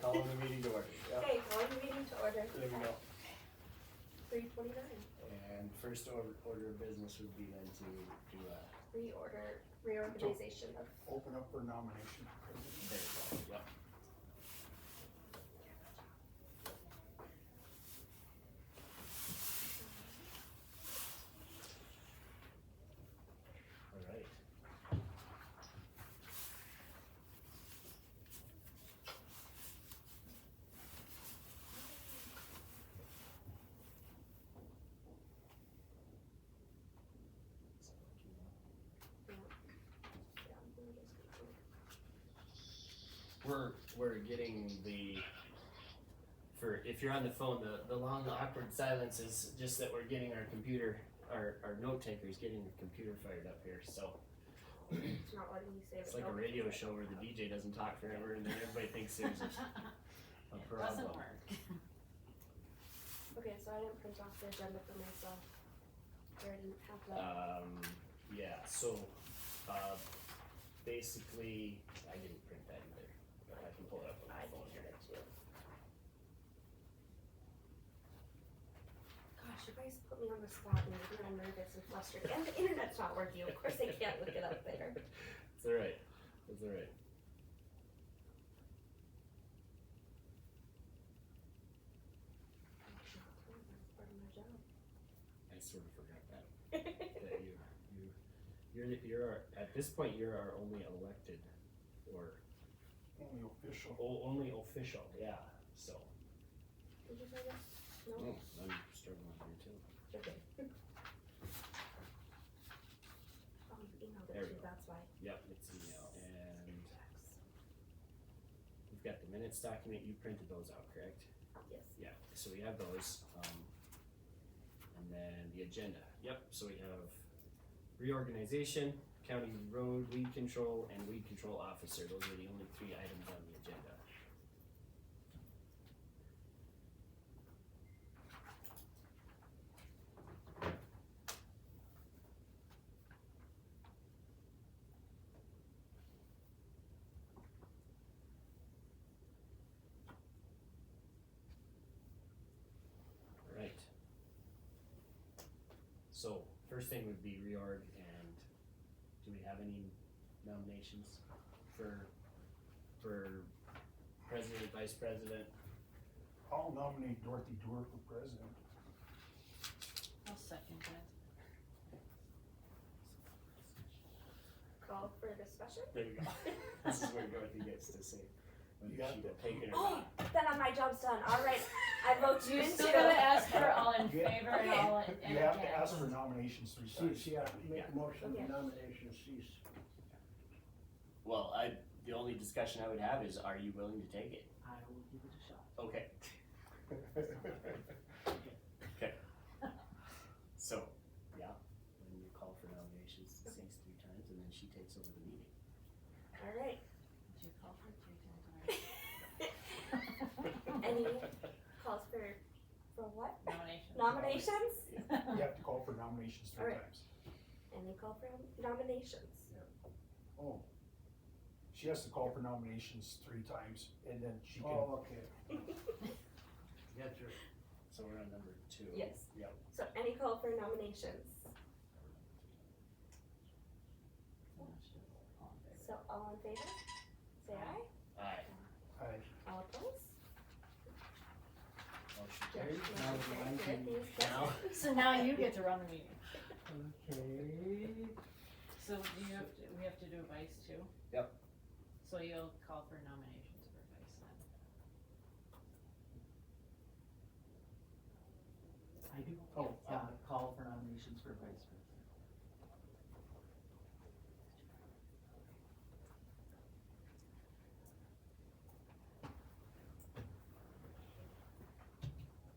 Calling the meeting to order. Yep. Okay, calling the meeting to order. There we go. 3:29. And first order of business would be then to do Reorganization of. Open up for nomination. there you go, yep. Alright. We're getting if you're on the phone, the long awkward silence is just that we're getting our computer, our note taker is getting the computer fired up here, so. It's not letting me say It's like a radio show where the DJ doesn't talk forever and then everybody thinks there's a problem. Doesn't work. Okay, so I didn't print off the agenda for myself. Or I didn't have that. Yeah, so, basically, I didn't print that either, but I can pull it up on my I phone did here. it too. Gosh, you guys put me on the spot and made me all nervous and flustered. And the internet's not working. Of course I can't look it up there. It's alright, it's alright. That's part of my job. I sort of forgot that, that you're at this point, you're our only elected, or Only official. only official, yeah, so. Did you say that? No? Oh, I'm struggling here too. Okay. Oh, you emailed it There we too, go. that's why. Yep, it's email, and we've got the minutes document, you printed those out, correct? Yes. Yeah, so we have those, and then the agenda, yep, so we have reorganization, county road weed control, and weed control officer, those are the only 3 items on the agenda. Alright. So, first thing would be reorg, and do we have any nominations for president, vice president? I'll nominate Dorothy Dewar for president. I'll second that. Call for discussion? There we go. This is where Dorothy gets to say whether You got she'd that. have taken or Oh, not. then my job's done. All right, I vote you You're into. still gonna ask for all in Yeah. favor and Okay. all in, and You have to against. ask for nominations 3 times. Cease, yeah, make a motion, Okay. the nomination cease. Well, the only discussion I would have is, are you willing to take it? I will give it a shot. Okay. Okay. So, yeah, when you call for nominations, it says 3 times, and then she takes over the meeting. All right, Did you call for 3 times any calls for what? already? Nominations. Nominations? You have to call for nominations 3 Alright. times. Any call for nominations? Oh. She has to call for nominations 3 times, and then she can, Oh, okay. Gotcha. So we're on number 2. Yes. Yep. So any call for nominations? So all in favor? Say aye. Aye. All opposed? Motion carried. Now we're going to- Now, So now you get to run the meeting. Okay. So do we have to do a vice too? Yep. So you'll call for nominations for vice then? I do, call for nominations for vice president.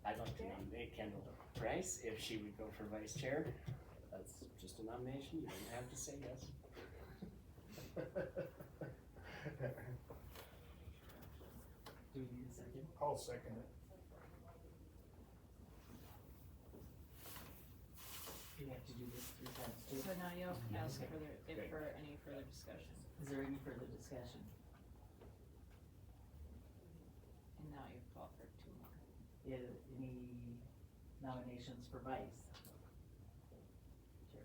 I'd like to nominate Kendall Price if she would go for vice chair. That's just a nomination, you don't have to say yes. Do we need a second? I'll second it. We have to do this 3 times too. So now you'll ask Okay. if for any further discussion. Is there any further discussion? Any nominations for vice? Chair.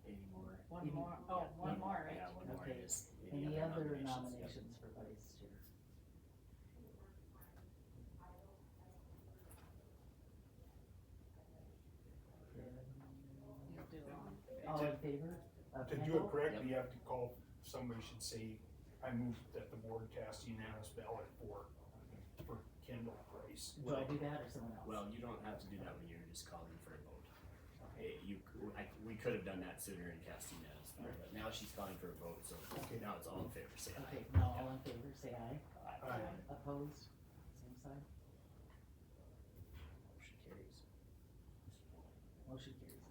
Any more? One Any- more, oh, one more, right? Yeah, one more Okay. is. Any other Yep. nominations for vice chair? You do one. All in favor of To do Kendall? it correctly, you have to call, somebody should say, I move that the board cast unanimous ballot for Kendall Price. Do I do that or someone else? Well, you don't have to do that when you're just calling for a vote. We could have done that sooner in casting unanimous, but now she's calling for a vote, so Okay. now it's all in favor, say aye. Okay, now all in favor, say aye. Aye. Opposed, same sign, Motion carries. motion carries.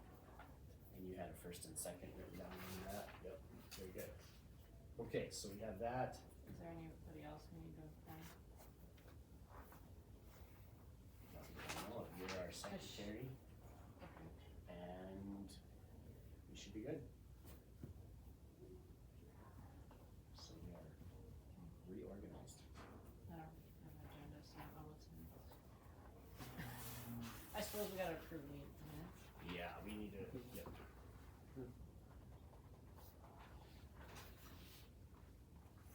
And you had a first and second written down on that? Yep, very good. Okay, so we have that. Is there anybody else we need to appoint? No, you're our secretary, Okay. and we should be good. So we are reorganized. I don't have an agenda, so I don't know what's next. I suppose we gotta approve the minutes. Yeah, we need to, yep.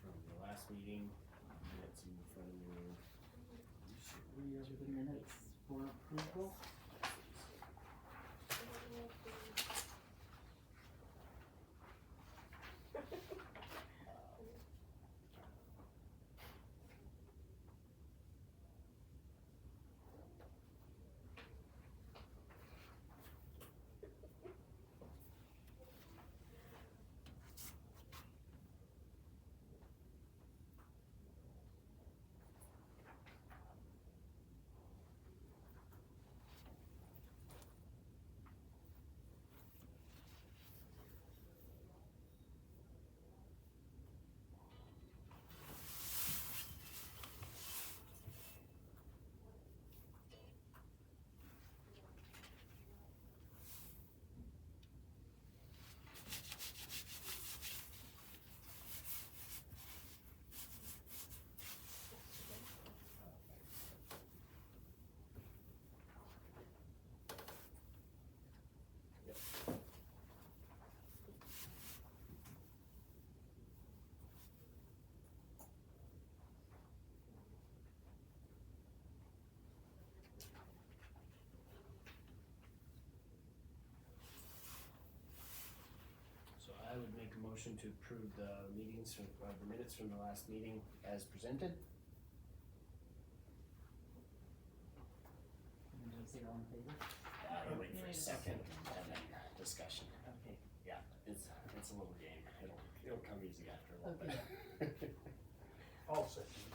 From the last meeting, minutes in front of you. We have the minutes for approval. So I would make a motion to approve the meetings from, the minutes from the last meeting as presented. And do say all in favor? I'll wait for a You need a second second. and then discussion. Okay, Yeah, it's a little game. It'll come easy after a little Okay. bit. I'll second.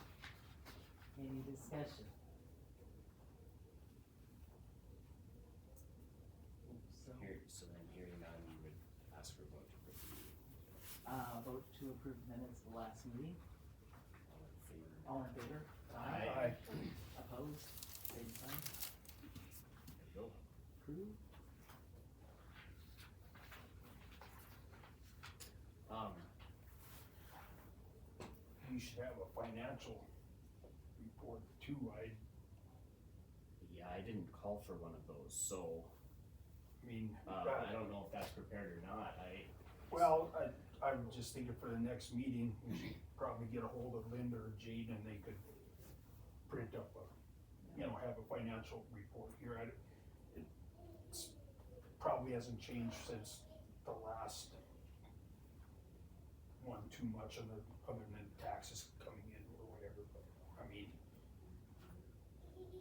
any discussion? So, So then hearing none, you would ask for a vote to approve the meeting. vote to approve minutes of the last meeting, All in favor? all in favor? Aye. Opposed, same sign, There you go. approved. You should have a financial report too, Yeah, I didn't call for one of those, so, I mean, I don't know if that's prepared or not. well, I was just thinking for the next meeting, we should probably get a hold of Linda or Jade and they could print up have a financial report here. It's probably hasn't changed since the last one too much other than taxes coming in or whatever, but, I mean,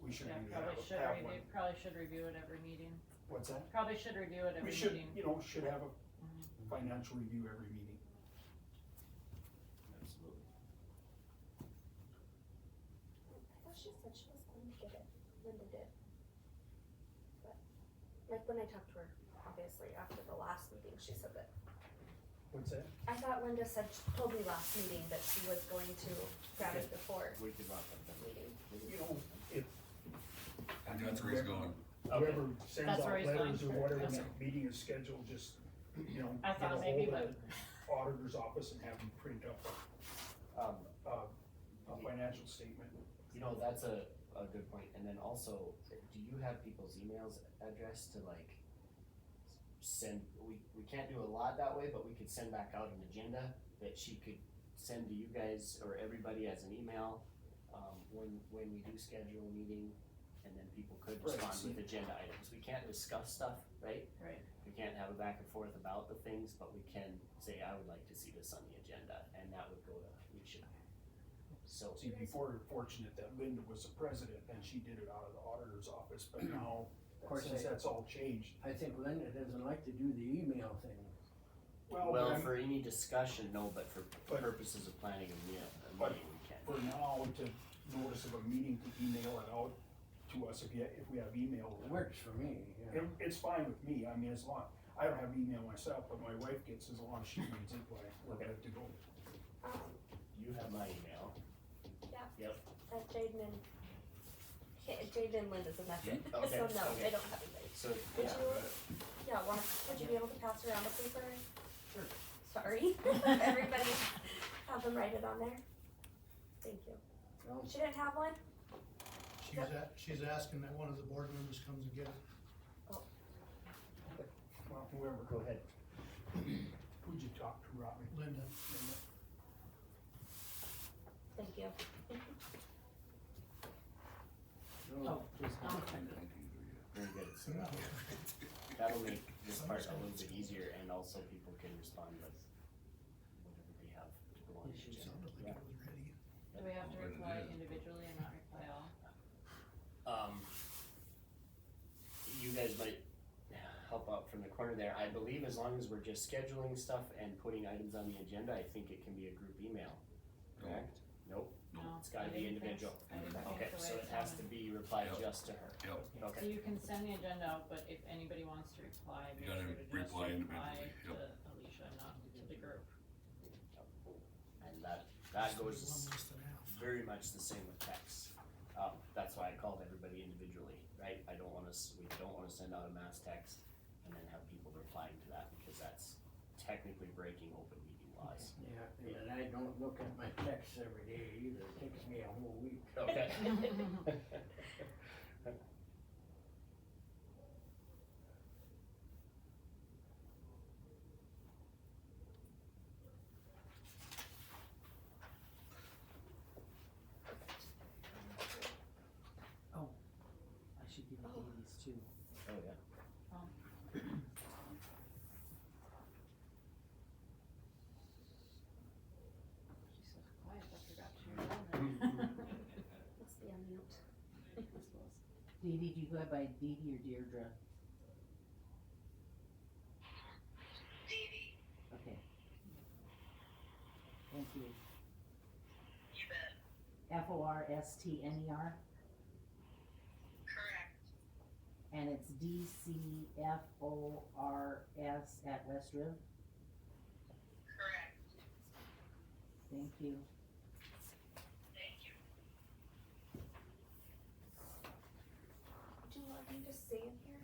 we should Yeah, really probably have one. probably should review it every meeting. What's that? Probably should review it every We should, meeting. should have a Mhm. financial review every meeting. Absolutely. I thought she said she was going to get it. Linda did. But, like, when I talked to her, obviously, after the last meeting, she said that. What's that? I thought Linda told me last meeting that she was going to grab it before We could rock up that meeting. If I think that's where he's going. whoever sends That's out where he's going. letters or whatever, Okay. when the meeting is scheduled, just, I get thought a maybe, hold of but it. auditor's office and have them print up Um, a financial statement. you know, that's a good point, and then also, do you have people's emails addressed to like send, we can't do a lot that way, but we could send back out an agenda that she could send to you guys or everybody as an email, when we do schedule a meeting, and then people could Right, respond see. with agenda items. We can't discuss stuff, right? Right. We can't have a back and forth about the things, but we can say, I would like to see this on the agenda, and that would go to Alicia. So, See, before, you're fortunate that Linda was the president, and she did it out of the auditor's office, but now, course, since that's all changed. I think Linda doesn't like to do the email thing. Well, well, but for any discussion, no, but for But- purposes of planning a But- meeting, we can. for now, to notice of a meeting, to email it out to us if we have email. It works for me, yeah. It's fine with me, I mean, as long, I don't have email myself, but my wife gets, as long as she reads it, we're good to go. You have my email. Yeah. Yep. Jaden and, Jaden and Linda's in that. Okay, So no, okay. they don't have anybody. So, Would yeah, you, would you be able to pass around a paper? Sure. Sorry, everybody have them write it on there. Thank you. Well, She didn't have one? She's asking that one of the board members comes and get it. Well, whoever, go ahead. who'd you talk to, Robbie? Linda, Thank you. no, just- Very good. So that'll make this part a little bit easier, and also people can respond with whatever they have to go on the it agenda. sounded like it was ready. Do we have to But it reply is. individually and not reply all? You guys might help out from the corner there. I believe as long as we're just scheduling stuff and putting items on the agenda, I think it can be a group email. Correct? Nope, No. it's gotta I be didn't think- individual. I didn't think Okay, the so way it has to sounded. be replied Yep. just to her. Yep, So Okay, you can send the agenda out, but if anybody wants to reply, You make gotta sure to just reply reply individually, to Alicia, not to the group. and that Just goes one less than half. very much the same with text. That's why I called everybody individually, right? We don't wanna send out a mass text and then have people replying to that, because that's technically breaking open meeting laws. Yeah, and I don't look at my texts every day either, it takes me a whole week. Okay. I should give you Oh. these too. Oh, yeah. She's so quiet, I forgot to turn it on. Must be on mute. I suppose. Dee Dee, do you go by Dee Dee or Deirdre? Davey, Okay. Thank you. you bet. Forstner, Correct. and it's DCFORS at West Riv. Correct. Thank you. Thank you. Do you want me to say in here,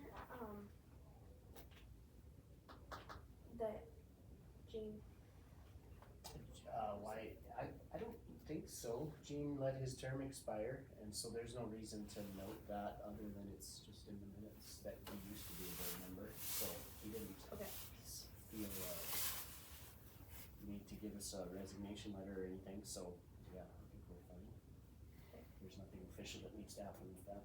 that Jean, Why, I don't think so. Gene let his term expire, and so there's no reason to note that, other than it's just in the minutes that he used to be a board member, so he didn't okay, feel, need to give us a resignation letter or anything, so, yeah, I think we're fine. There's nothing official that needs to happen with that.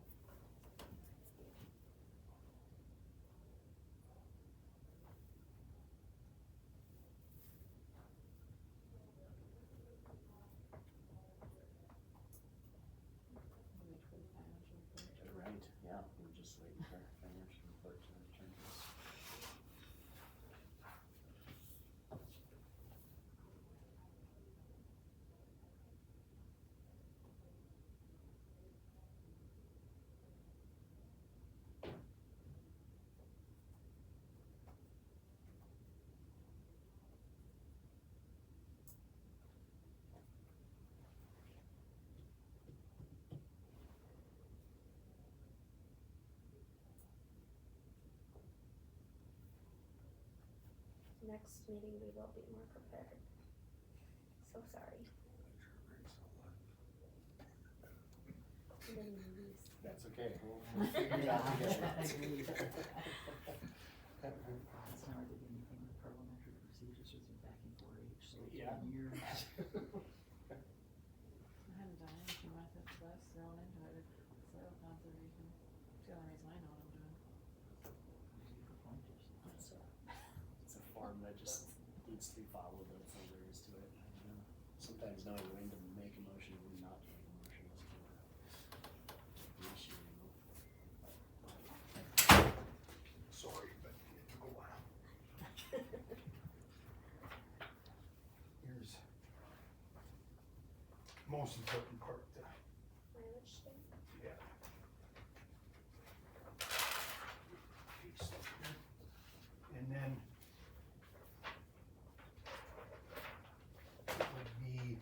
Wait for the financial report. Right, yeah, we're just waiting for financial report to return to us. next meeting we will be more prepared. So sorry. And then release. That's okay, we'll figure it out together. Agreed. It's hard to do anything with parliamentary procedures with your backing 4-H, so it's Yeah. been years. I haven't done anything with it, but that's thrown into it, soil conservation. It's the only reason I know what I'm doing. It's a form that just needs to be followed, that's all there is to it. Sometimes knowing when to make a motion and when not to make a motion is kind of the issue, you know? Sorry, but go on. Here's most important part, Mileage thing. yeah. And then it would be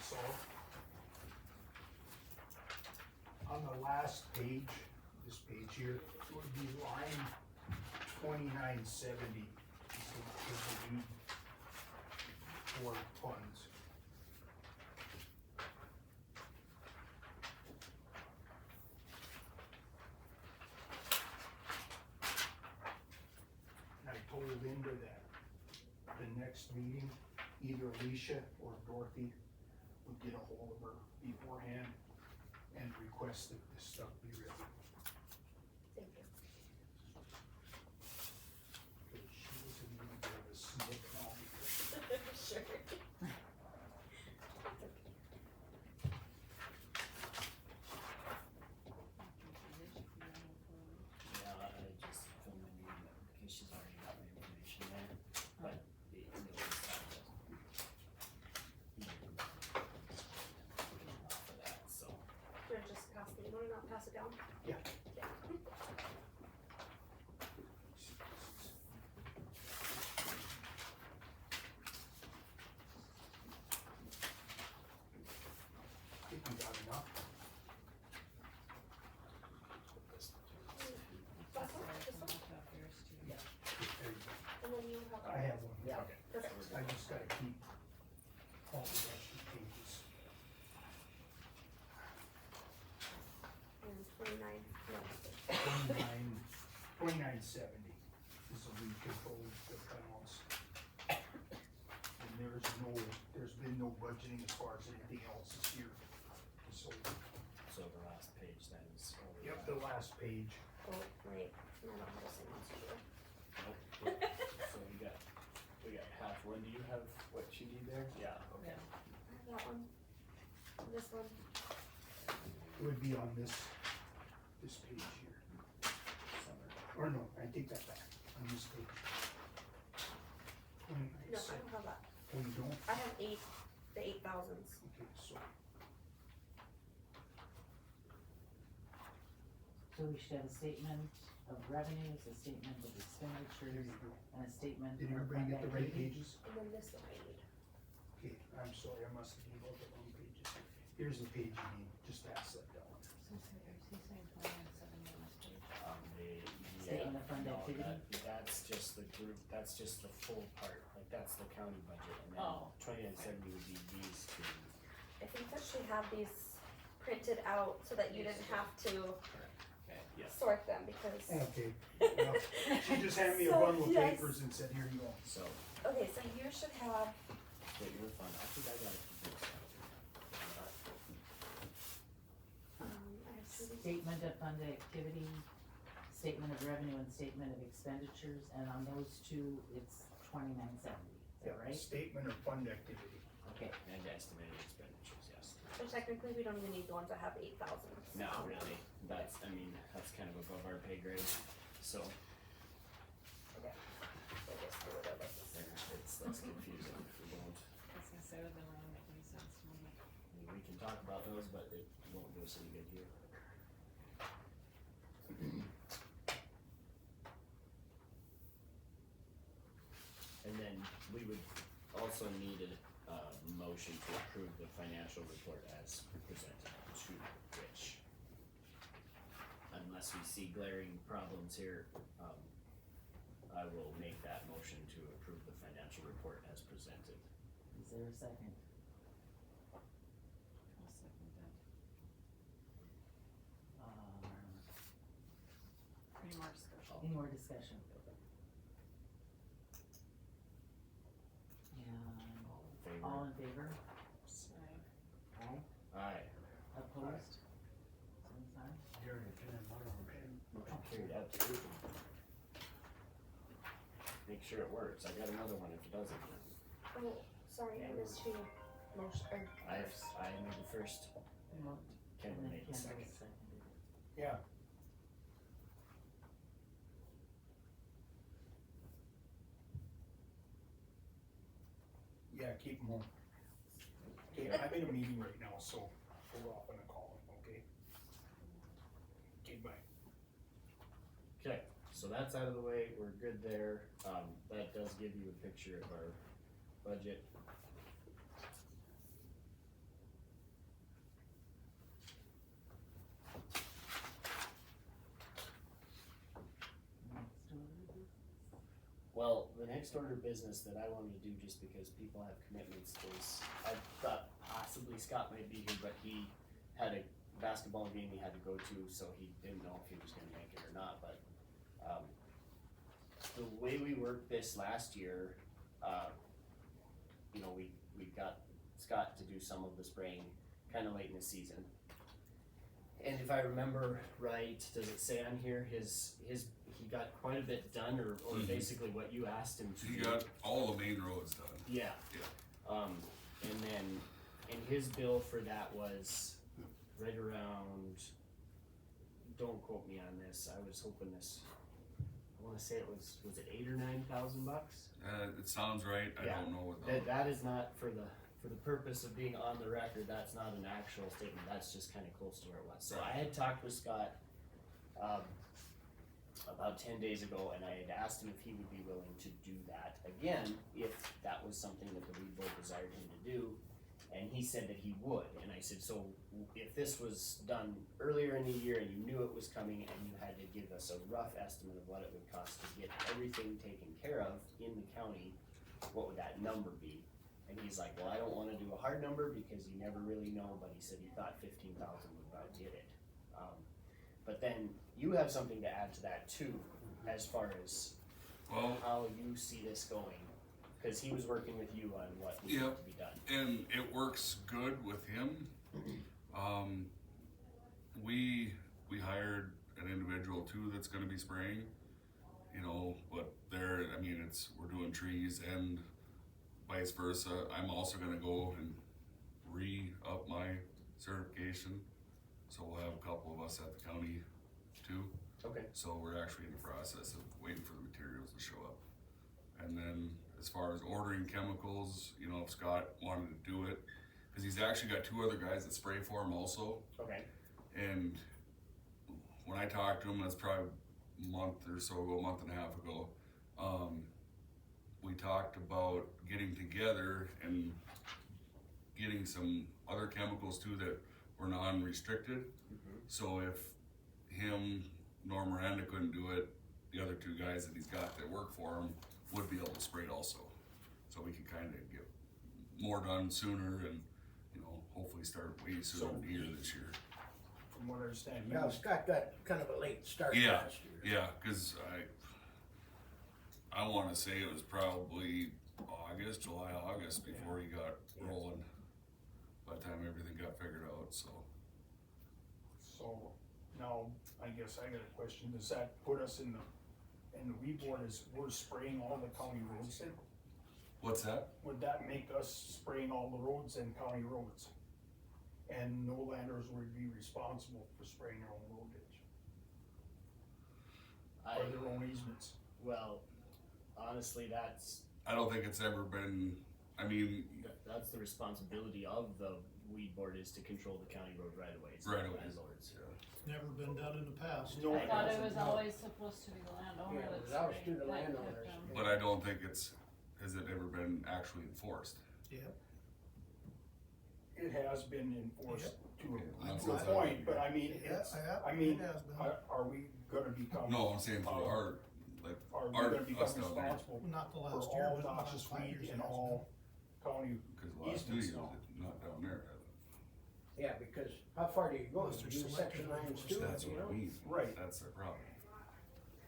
so on the last page, this page here, it would be line 2970. Is the need for funds. And I told Linda that the next meeting, either Alicia or Dorothy would get a hold of her beforehand and request that this stuff be ready. Thank you. Because she was in a bit of a snip now because Sure. Yeah, I just filled my name in because she's already got my information there, but it really just have to. Off of that, so. Should I just pass it, you wanna not pass it down? Yeah. Yeah. I think we got enough. That's That's one, where I this come one, up with yours too. Yeah. There you go. and then you have. I have one. Yeah, Okay. perfect. I just gotta keep all the extra pages. And 29, yeah. 2970 is the weed control that balance. And there's been no budgeting as far as anything else this year. So, So the last page then is. yep, the last page. Oh, right, and I don't have the same ones as you. Nope. So we got half, one, do you have what you need there? Yeah, okay. I have that one, this one, It would be on this page here. Or no, I take that back, on this page. no, I don't have that. Oh, you don't? I have the 8,000s. Okay, so, So we should have a statement of revenues, a statement of there expenditures, you go. and a statement Did of everybody get the right activity. pages? And then this one I need. Okay, I'm sorry, I must have gave out the wrong pages. Here's the page you need, just pass that down. So say, are you saying 2970 on this page? Statement of fund no, activity? That's just the group, that's just the full part, like that's the county budget, and then Oh. 2970 would be these two. I think that she had these printed out so that you didn't have to Okay, yes. sort them because. Okay, well, she just handed me a So, bundle of yes. papers and said, here you go. So, Okay, so you should have, wait, you're fine, I think I got it. I have two of these. Statement of fund activity, statement of revenue and statement of expenditures, and on those two, it's 2970, is that right? Statement of fund activity. Okay, And estimated expenditures, yes. So technically, we don't even need the ones that have 8,000. No, really, that's, I mean, that's kind of above our pay grade, so Okay. So just do it over this. it's less confusing if we don't. I was gonna say, that doesn't really make any sense to me. I mean, we can talk about those, but it won't do us any good here. And then we would also need a, motion to approve the financial report as presented to Rich. Unless we see glaring problems here, I will make that motion to approve the financial report as presented. Is there a second? I'll second that. Any more discussion? Any more discussion? And All in favor? all in favor? Aye. Aye. Aye. Opposed? Same sign? Here, you can have one on pen. Motion carried, absolutely. Make sure it works. I got another one if it doesn't. Oh, sorry, I missed who motion, or I made the first, Well, Ken and then made the Kendall second. seconded. Yeah. Yeah, keep them home. Okay, I'm in a meeting right now, so hold off on the call, okay? Okay, bye. Okay, so that's out of the way, we're good there, that does give you a picture of our budget. Next order of business. Well, the next order of business that I wanted to do, just because people have commitments, is, I thought possibly Scott might be here, but he had a basketball game he had to go to, so he didn't know if he was gonna make it or not, but, the way we worked this last year, you know, we got Scott to do some of the spraying kinda late in the season. And if I remember right, does it say on here, he got quite a bit done, or Mhm. basically what you asked him to do? He got all the main roads done. Yeah. And his bill for that was right around, don't quote me on this, I was hoping this, I wanna say it was it $8,000 or $9,000? It sounds right, I Yeah. don't know what That is not for the purpose of being on the record, that's not an actual statement, that's just kinda close to where it was. So I had talked with Scott, about 10 days ago, and I had asked him if he would be willing to do that again, if that was something that the league board desired him to do. And he said that he would, and I said, so if this was done earlier in the year and you knew it was coming and you had to give us a rough estimate of what it would cost to get everything taken care of in the county, what would that number be? And he's like, well, I don't wanna do a hard number because you never really know, but he said he thought 15,000 would about get it. But then you have something to add to that too, as far as Well, how you see this going, cause he was working with you on what needed Yep. to be done. and it works good with him. We hired an individual too that's gonna be spraying, you know, but we're doing trees and vice versa. I'm also gonna go and re-up my certification, so we'll have a couple of us at the county too. Okay. So we're actually in the process of waiting for the materials to show up. And then as far as ordering chemicals, you know, if Scott wanted to do it, cause he's actually got two other guys that spray for him also. Okay. And when I talked to him, that's probably a month or so ago, a month and a half ago, we talked about getting together and getting some other chemicals too that were non-restricted. So if him nor Miranda couldn't do it, the other two guys that he's got that work for him would be able to spray it also. So we could kinda get more done sooner and, you know, hopefully start way sooner than here this year. From what I understand, Now, Scott got kind of a late start Yeah. last year. Yeah, cause I wanna say it was probably July, August before he got rolling. By the time everything got figured out, so. so now, I guess I got a question, does that put us in the weed board is, we're spraying all the county roads then? What's that? Would that make us spraying all the roads and county roads? And no landers would be responsible for spraying their own road ditch, or their own easements? Well, honestly, that's I don't think it's ever been, that's the responsibility of the weed board, is to control the county road right away. Right-of-ways. Never been done in the past. No, I thought it was no. always supposed to be the landowner Yeah, it that's was always spraying. to the That kept landowners. them. but I don't think it's has it ever been actually enforced? Yep. It has been enforced to Okay, a that's to a what's point, happening. but I mean, Yeah, it's, yeah, I mean, it has been. are we gonna become? No, I'm saying through our, like, Are we our, gonna become us down there, responsible Not the for last year, all but the last noxious 5 weed years. in it has all county? cause the last 2 Easements years, now. not down there. Yeah, because how far do you go? Unless You they're do selective section lines enforcement. too, That's you what I know? mean. Right. That's their problem.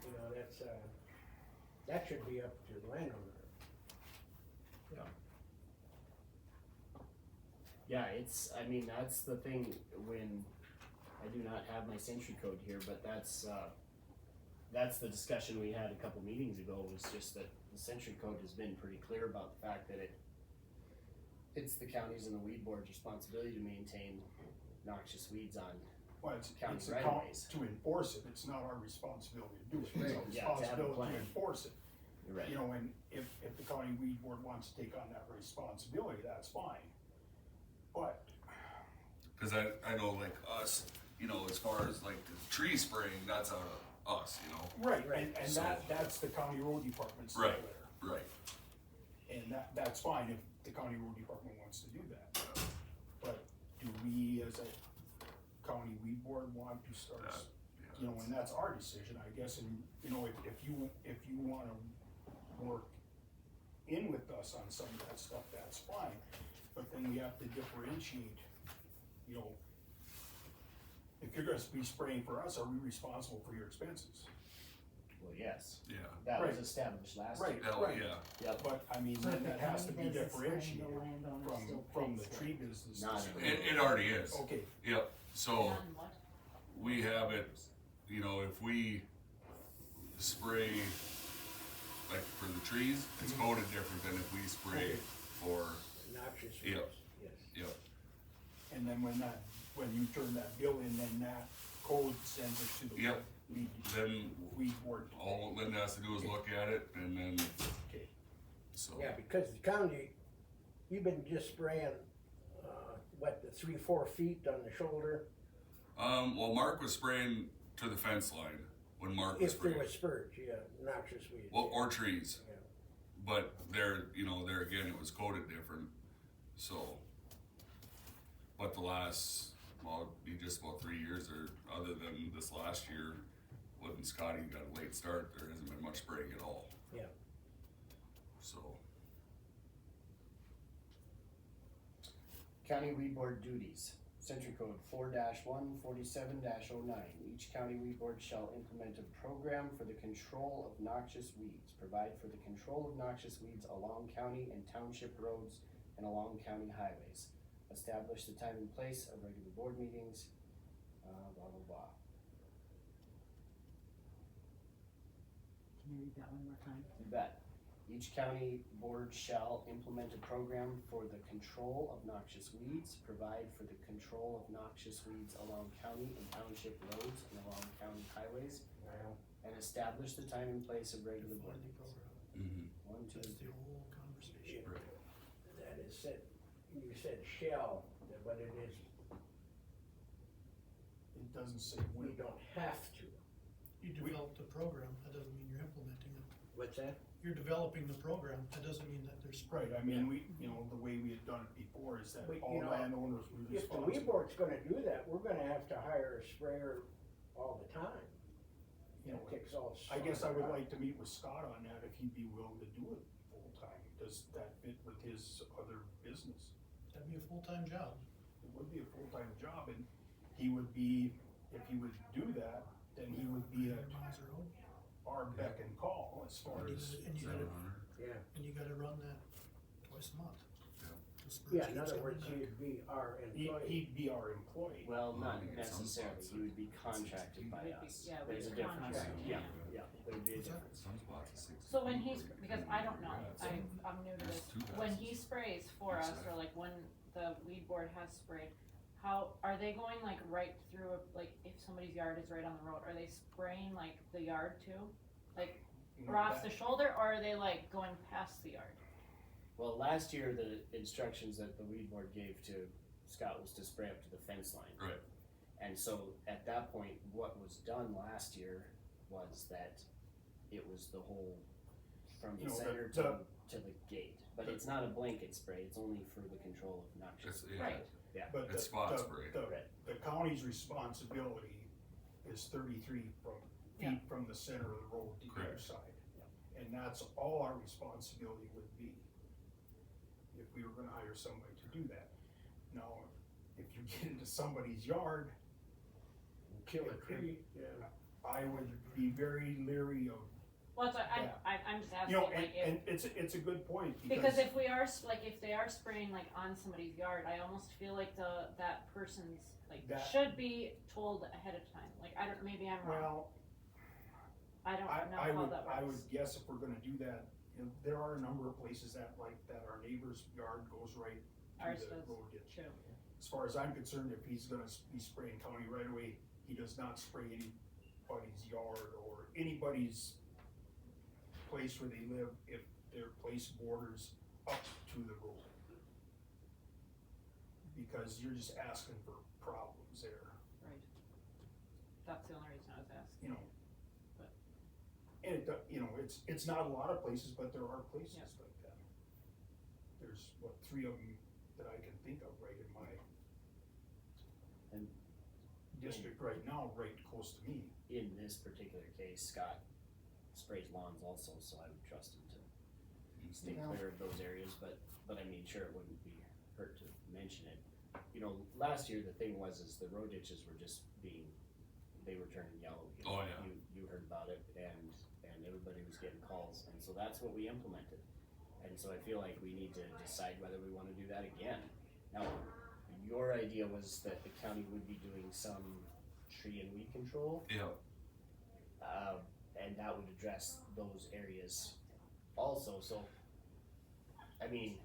You know, that's, that should be up to the landowner. Yeah, it's, I mean, that's the thing when, I do not have my century code here, but that's the discussion we had a couple meetings ago, was just that the century code has been pretty clear about the fact that it's the county's and the weed board's responsibility to maintain noxious weeds on, Well, it's County the right count of ways. to enforce it, it's not our responsibility to do it, it's Right. our Yeah, to have a responsibility plan. to enforce it. you're right. You know, and if the county weed board wants to take on that responsibility, that's fine. But, Cause I know like us, you know, as far as like the tree spraying, that's out of us, you know? right, Right. and So- that's the county road department's Right. there. Right. And that's fine if the county road department wants to do that. But do we as a county weed board want to start, That- you know, and that's our decision, I guess, and, you know, if you wanna work in with us on some of that stuff, that's fine. But then we have to differentiate, you know, if you're gonna be spraying for us, are we responsible for your expenses? Well, yes, Yeah, that was Right. established last year. Right, that, right. yeah, Yep, But, I mean, So then if the that has to county be does the spraying, the differentiated landowner still from the pays for tree it. business. Not it already is, Okay, yep, so And what? we have it, you know, if we spray like for the trees, it's coded different than if we spray Okay. for, Noxious Yep. weeds, yes. yep, and then when you turn that bill in, then that code sends it to the Yep. then weed board. all Linda has to do is look at it and then, Okay, so. Yeah, because the county, you've been just spraying, the 3-4 feet on the shoulder, Well, Mark was spraying to the fence line when Mark was if there spraying, was spurge, yeah, noxious weeds. well, or trees. Yeah. But there, you know, there again, it was coded different, so. But the last, well, it'd be just about 3 years, or other than this last year, when Scotty got a late start, there hasn't been much spraying at all. Yeah. So, county weed board duties, century code 4-147-09, each county weed board shall implement a program for the control of noxious weeds, provide for the control of noxious weeds along county and township roads and along county highways, establish the time and place of regular board meetings, blah, blah, blah. Can you read that one more time? You bet. Each county board shall implement a program for the control of noxious weeds, provide for the control of noxious weeds along county and township roads and along county highways, Well, and establish the time and place of regular board Funding meetings. program. 1, 2, That's the whole conversation. that is said, you said shall, but it is, it doesn't say we when. don't have to. You develop the program, that doesn't mean you're implementing it. What's that? You're developing the program, that doesn't mean that there's. Right, I mean, you know, the way we had done it before is that But, all you know, landowners were If the responsible. weed board's gonna do that, we're gonna have to hire a sprayer all the time. You know, That takes all. I guess I would summer. like to meet with Scott on that, if he'd be willing to do it full-time. Does that fit with his other business? That'd be a full-time job. It would be a full-time job, and he would be, if he would do that, then he would be at 100 miles a road. our beck and call as far And you as, gotta- and you gotta, 700, Yeah, and you gotta run that twice a month. Yeah. The spurs yeah, in keeps other coming words, back. he'd be our he, employee. he'd be our employee. Well, Well, not I think in some necessarily, spots he would be contracted by Would be- us. yeah, There's a would be difference. contracted, Yeah, yeah. yeah, there'd be a What's that? difference. some spots it's 60. So when he's, because I don't know, I'm new to There's this, 2 when passes. he sprays for us, or like when the weed board has sprayed, how, are they going like right through, like if somebody's yard is right on the road, are they spraying like the yard too? Like You know, across that- the shoulder, or are they like going past the yard? Well, last year, the instructions that the weed board gave to Scott was to spray up to the fence line. Right. And so at that point, what was done last year was that it was the whole, from You the know, center the- to to the gate, but it's not a blanket spray, it's only for the control of noxious. It's, yeah, Right. But it's spot spray. Right. The county's responsibility is 33 feet from the center of the road to either Correct. side. And that's all our responsibility would be, if we were gonna hire somebody to do that. Now, if you get into somebody's yard, Kill a tree, yeah. I would be very leery of, Well, that's, Yeah. I'm just you asking, know, like, and it's a good point, because if we are, if they are spraying like on somebody's yard, I almost feel like that person's, like, That- should be told ahead of time, like, I don't, maybe I'm wrong, well, I don't know I how would, that I works. would guess if we're gonna do that, you know, there are a number of places that our neighbor's yard goes right Ours to the does, road ditch. true, As far as I'm concerned, if he's gonna be spraying county right away, he does not spray anybody's yard or anybody's place where they live if their place borders up to the road. Because you're just asking for problems there, right. That's the only reason I was asking. you know. But- And it, you know, it's not a lot of places, but there are places Yeah. like that. There's, what, 3 of them that I can think of right in my And- district right now, right close to me. In this particular case, Scott sprays lawns also, so I would trust him to stay Yeah. clear of those areas, but I mean, sure, it wouldn't be hurt to mention it. You know, last year, the thing was, is the road ditches were just they were turning yellow. You know, Oh, yeah. You heard about it, and everybody was getting calls, and so that's what we implemented. And so I feel like we need to decide whether we wanna do that again. Now, your idea was that the county would be doing some tree and weed control, Yeah, and that would address those areas also, so, I mean,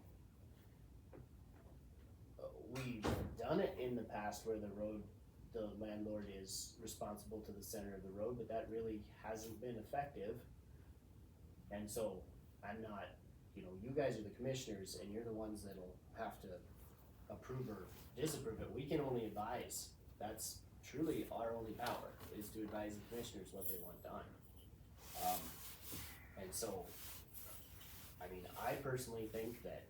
we've done it in the past where the landlord is responsible to the center of the road, but that really hasn't been effective. And so, I'm not, you know, you guys are the commissioners, and you're the ones that'll have to approve or disapprove it. We can only advise. That's truly our only power, is to advise the commissioners what they want done. And so, I mean, I personally think that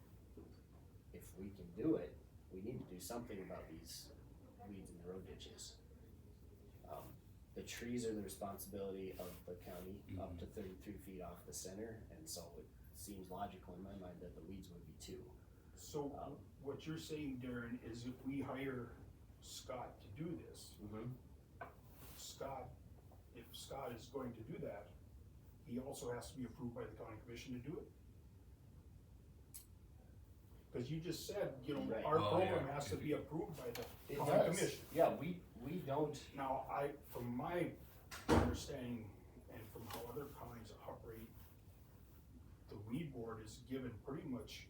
if we can do it, we need to do something about these weeds in the road ditches. The trees are the responsibility of the county, up to 33 feet off the center, and so it seems logical in my mind that the weeds would be too. So what you're saying, Darren, is if we hire Scott to do this, if Scott is going to do that, he also has to be approved by the county commission to do it. Cause you just said, you know, Right. our Oh, program yeah. has to be approved by the It county does. commission. Yeah, we don't. Now, from my understanding and from how other counties operate, the weed board is given pretty much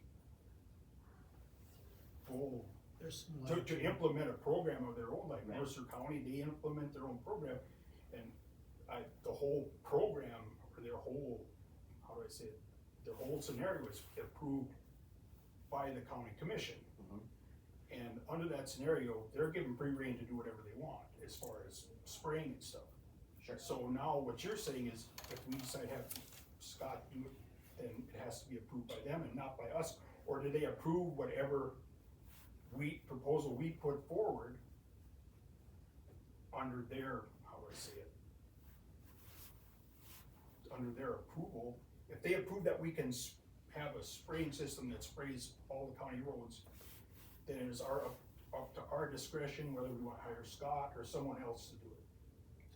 full There's some to implement a program of their own, like Right. Mercer County, they implement their own program. And the whole program, or their whole, how do I say it, their whole scenario is approved by the county commission. And under that scenario, they're given free rein to do whatever they want, as far as spraying and stuff. Sure. So now what you're saying is, if we decide to have Scott do it, then it has to be approved by them and not by us, or do they approve whatever proposal we put forward under their, how do I say it? Under their approval, if they approve that we can have a spraying system that sprays all the county roads, then it is up to our discretion whether we wanna hire Scott or someone else to do it.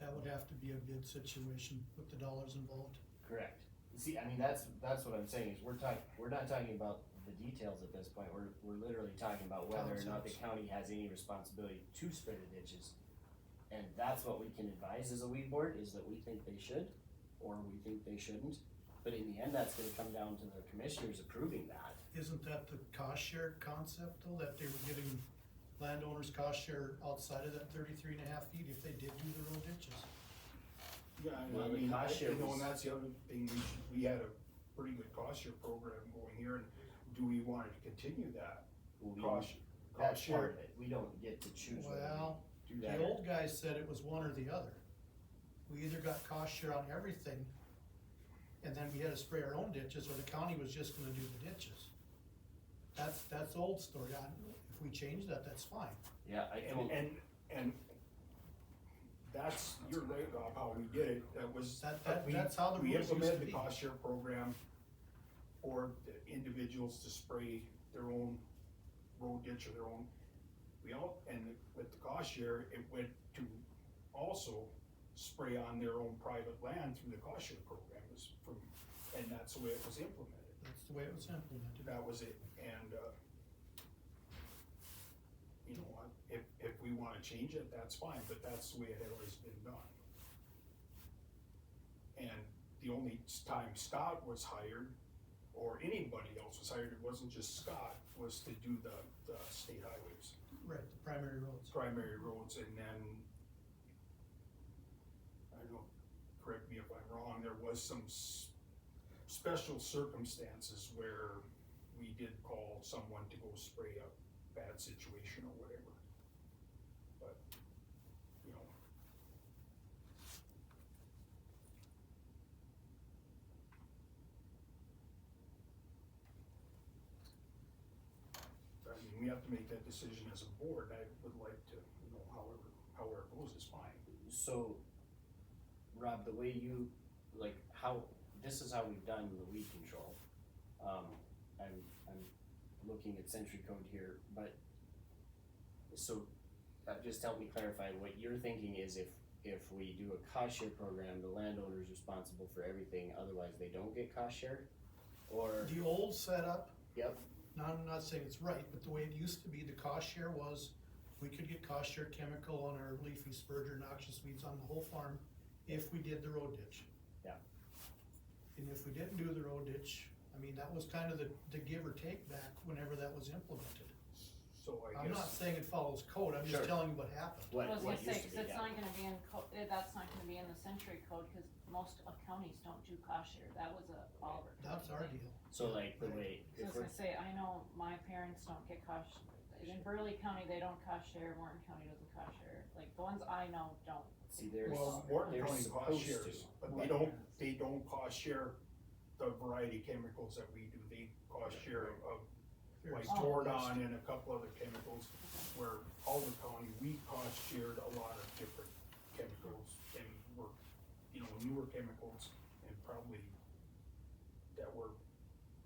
That would have to be a bid situation with the dollars involved. Correct. See, I mean, that's what I'm saying, is we're not talking about the details at this point, we're literally talking about whether or not the county has any responsibility to spray the ditches. And that's what we can advise as a weed board, is that we think they should, or we think they shouldn't. But in the end, that's gonna come down to the commissioners approving that. Isn't that the cost share concept though, that they were giving landowners cost share outside of that 33.5 feet if they did do the road ditches? Yeah, and Well, I the mean, cost share you know, was- and that's the other thing, we had a pretty good cost share program going here, and do we want to continue that? We- Cost That's share. part of it, we don't get to choose whether Well, we do that. the old guys said it was one or the other. We either got cost share on everything, and then we had to spray our own ditches, or the county was just gonna do the ditches. That's the old story, if we change that, that's fine. Yeah, I don't, And that's, you're right, Rob, how we did it, that was. That's how the We rules used to implemented the be. cost share program for the individuals to spray their own road ditch or their own. With the cost share, it went to also spray on their own private land through the cost share program, and that's the way it was implemented. That's the way it was implemented. That was it, and, you know, if we wanna change it, that's fine, but that's the way it had always been done. And the only time Scott was hired, or anybody else was hired, it wasn't just Scott, was to do the state highways, Right, the primary roads. primary roads, and then, I don't know, correct me if I'm wrong, there was some special circumstances where we did call someone to go spray a bad situation or whatever. But, you know. I mean, we have to make that decision as a board. I would like to, you know, however it goes is fine. so, Rob, the way you, like, this is how we've done the weed control. I'm looking at Century Code here, but, so, just help me clarify, what you're thinking is if we do a cost share program, the landowner's responsible for everything, otherwise they don't get cost share? Or, The old setup, yep, now I'm not saying it's right, but the way it used to be, the cost share was, we could get cost share chemical on our leafy spurge or noxious weeds on the whole farm if we did the road ditch. Yeah. And if we didn't do the road ditch, I mean, that was kind of the give or take back whenever that was implemented. So I I'm not guess, saying it follows code, I'm Sure. just telling you what happened. what, I was what gonna say, used to cause be, it's yeah. not gonna be in that's not gonna be in the Century Code, cause most counties don't do cost share, that was a Oliver. That's our deal. So like the way, So I if was we're, gonna say, I know my parents don't get cost, in Burley County, they don't cost share, Morton County doesn't cost share, like, the ones I know don't. see, there's, well, Morton they're County cost supposed shares, to. but they don't cost share the variety of chemicals that we do. They cost share of like Oh. Tordon and a couple other chemicals, where Alder County, we cost shared a lot of different chemicals, and were, you know, newer chemicals, and probably that were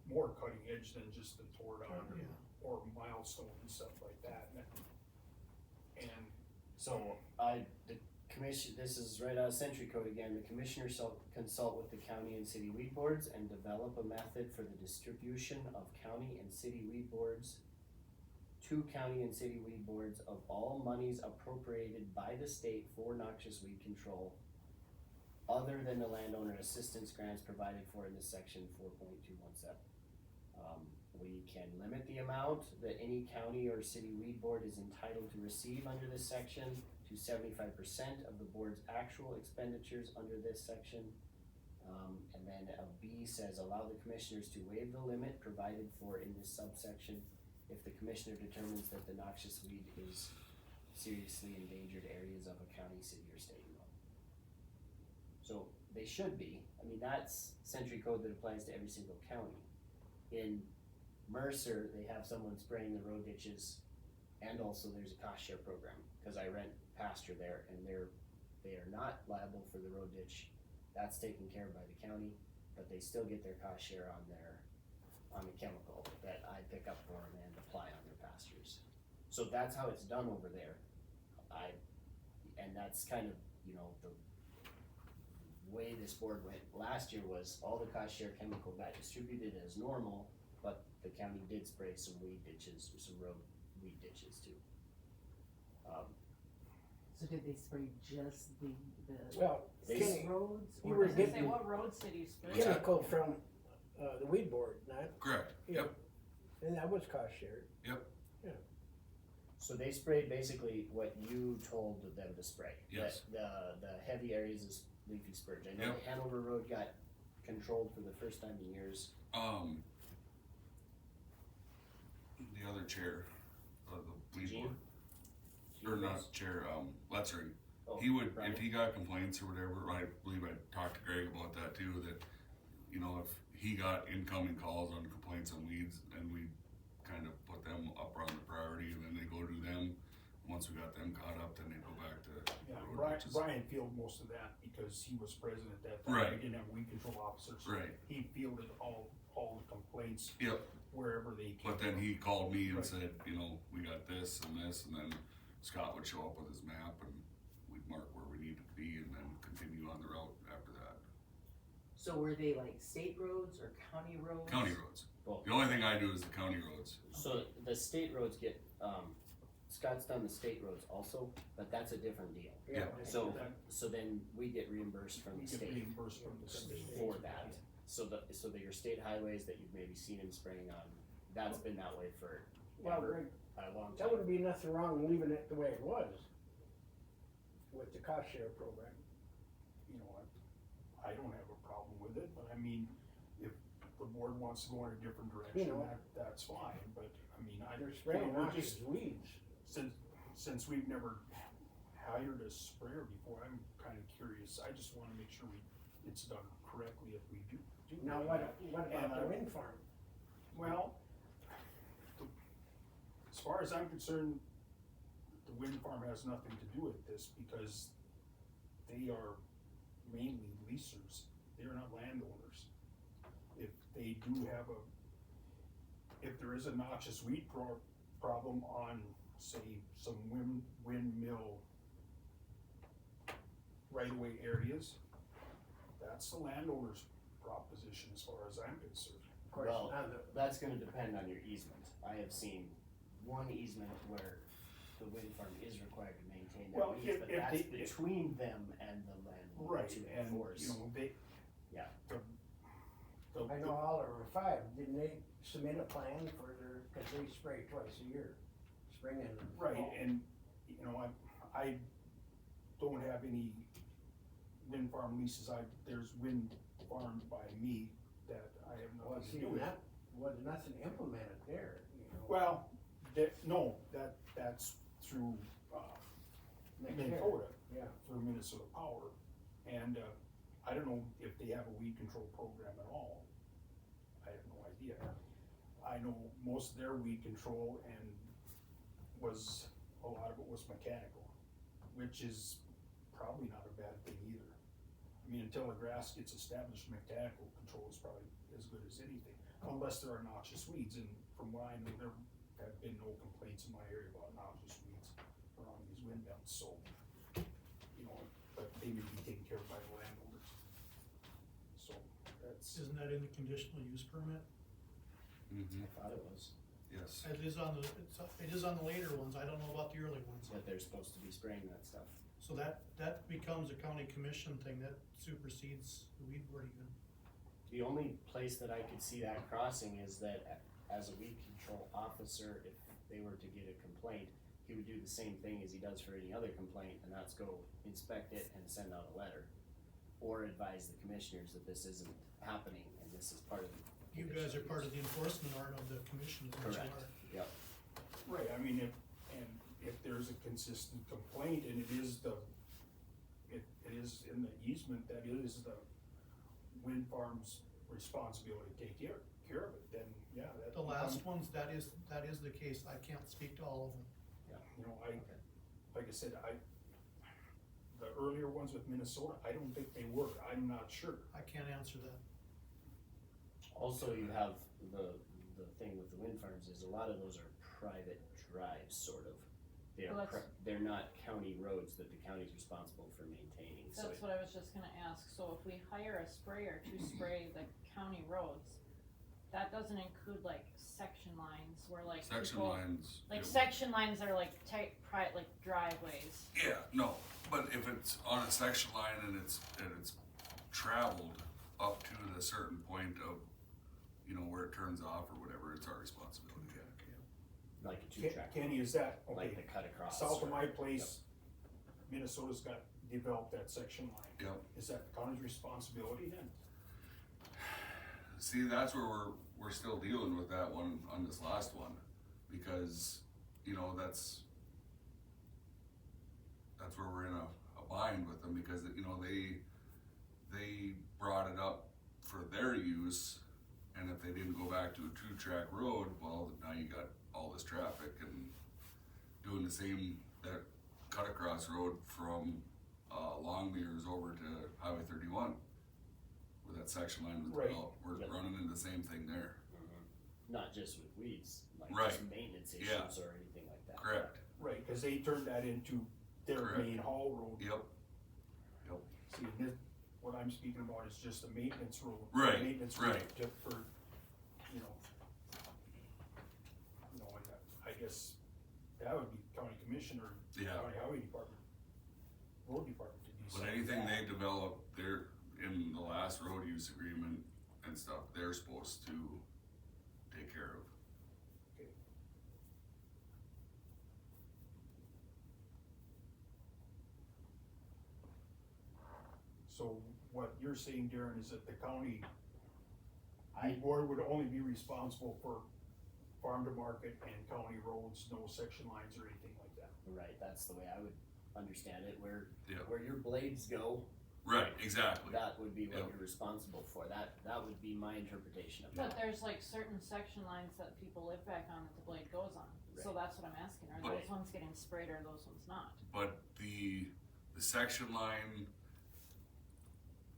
more cutting edge than just the Tordon Yeah. or Milestone and stuff like that, and So, the commission, this is right out of Century Code again, the commissioners shall consult with the county and city weed boards and develop a method for the distribution of county and city weed boards to county and city weed boards of all monies appropriated by the state for noxious weed control, other than the landowner assistance grants provided for in this section 4.217. We can limit the amount that any county or city weed board is entitled to receive under this section to 75% of the board's actual expenditures under this section. And then B says, allow the commissioners to waive the limit provided for in this subsection if the commissioner determines that the noxious weed is seriously endangered areas of a county, city, or state law. So they should be, I mean, that's Century Code that applies to every single county. In Mercer, they have someone spraying the road ditches, and also there's a cost share program, cause I rent pasture there, and they are not liable for the road ditch. That's taken care of by the county, but they still get their cost share on the chemical that I pick up for them and apply on their pastures. So that's how it's done over there. And that's kind of, you know, the way this board went last year was all the cost share chemical got distributed as normal, but the county did spray some weed ditches, or some road weed ditches too. So did they spray just the Well, They- Kenny, roads? you or were I was gonna say, getting what roads did you spray? What's that? chemical from, the weed board, not, Correct, yep, and that was cost shared. So they sprayed basically what you told them to spray. Yes. The heavy areas is leafy spurge. I know Yep. Hanover Road got controlled for the first time in years. The other chair of the weed Gene? board, or not chair, Letzering, Oh, he would, Brian. if he got complaints or whatever, I believe I talked to Greg about that too, that you know, if he got incoming calls on complaints on weeds, and we kind of put them up on the priority, and then they go to them. Once we got them caught up, then they go back to Yeah, road Brian, ditches. Brian fielded most of that because he was president at that time. Right. We didn't have weed control officers. Right. He fielded all the complaints Yep. wherever they came. But then he called me and Right. said, you know, we got this, and then Scott would show up with his map, and we'd mark where we needed to be, and then continue on the route after that. So were they like state roads or county roads? County roads. Well, The only thing I do is the county roads. so the state roads get, Scott's done the state roads also, but that's a different deal. Yeah. So, That- so then we get reimbursed from We the get state reimbursed from the state. for that. So that your state highways that you've maybe seen him spraying on, that's been that way for Well, Greg, a long that time. wouldn't be nothing wrong leaving it the way it was with the cost share program. You know, I don't have a problem with it, but I mean, if the board wants to go in a different direction, You know. that's fine, but I mean, They're spraying we're noxious weeds. since we've never hired a sprayer before, I'm kinda curious, I just wanna make sure it's done correctly if we do. Now, what about And the wind farm? Well, as far as I'm concerned, the wind farm has nothing to do with this because they are mainly leasers. They're not landowners. If they do have if there is a noxious weed problem on, say, some windmill right-of-way areas, that's the landowner's proposition as far as I'm concerned. Of course, Well, now that's gonna depend on your easement. I have seen one easement where the wind farm is required to maintain their Well, weeds, if but they- that's if- between them and the landlord Right, to and, enforce. you know, they. Yeah. The- I know all over five, didn't they submit a plan for their, cause they spray twice a year, spring and Right, fall. and, you know, I don't have any wind farm leases, there's wind farms by me that I have Well, nothing to see, do with. that was nothing implemented there, you know. Well, that's through, Next year. Minnesota, Yeah, through Minnesota Power, and, I don't know if they have a weed control program at all. I have no idea. I know most of their weed control a lot of it was mechanical, which is probably not a bad thing either. I mean, until the grass gets established, mechanical control is probably as good as anything, unless there are noxious weeds, and from what I know, there have been no complaints in my area about noxious weeds around these wind belts, so, you know, but they may be taken care of by the landowners. So, that's, Isn't that in the conditional use permit? Mm-hmm. I thought it was, Yes. It is on the later ones, I don't know about the early ones. that they're supposed to be spraying that stuff. So that becomes a county commission thing, that supersedes the weed board even. The only place that I could see that crossing is that as a weed control officer, if they were to get a complaint, he would do the same thing as he does for any other complaint, and that's go inspect it and send out a letter. Or advise the commissioners that this isn't happening and this is part of the. You guys are part of the enforcement arm of the commission, is what you Correct. are. Yep. right, I mean, if there's a consistent complaint and it is in the easement, that is the wind farm's responsibility to take care of it, then, yeah, that. The last ones, that is the case, I can't speak to all of them. You know, like I said, the earlier ones with Minnesota, I don't think they work, I'm not sure. I can't answer that. Also, you have the thing with the wind farms is a lot of those are private drives, sort of. Well, that's- They're not county roads that the county's responsible for maintaining, so. That's what I was just gonna ask, so if we hire a sprayer to spray the county roads, that doesn't include like section lines where like Section people, lines. like it- section lines are like like driveways. Yeah, no, but if it's on a section line and it's traveled up to the certain point of, you know, where it turns off or whatever, it's our responsibility. Like a two-track. Kenny, is that, Like okay, the cut across. south of or- my place, Minnesota's developed that section line. Yep. Is that the county's responsibility then? See, that's where we're still dealing with that one on this last one, because, you know, that's where we're in a bind with them, because, you know, they brought it up for them their use, and if they didn't go back to a two-track road, well, now you got all this traffic and doing the same, that cut across road from, Longmere's over to Highway 31. Where that section line was Right. developed, we're Yep. running into the same thing there. Not just with weeds, like Right. just maintenance issues Yeah. or anything like that. Correct, Right, cause they turned that into their Correct. main haul road. yep, See, and this, what I'm speaking about is just a maintenance road. Right, Maintenance right. road to, for, you know. And I guess that would be county commissioner, yeah. county highway department, road department to But decide. anything they develop, they're, in the last road use agreement and stuff, they're supposed to take care of. So what you're saying, Darren, is that the county I- board would only be responsible for farm to market and county roads, no section lines or anything like that? Right, that's the way I would understand it, where, Yeah. where your blades go, Right, exactly. that would be what Yep. you're responsible for, that would be my interpretation of But that. there's like certain section lines that people live back on that the blade goes on, so Right. that's what I'm asking, are But- those ones getting sprayed or are those ones not? But the section line,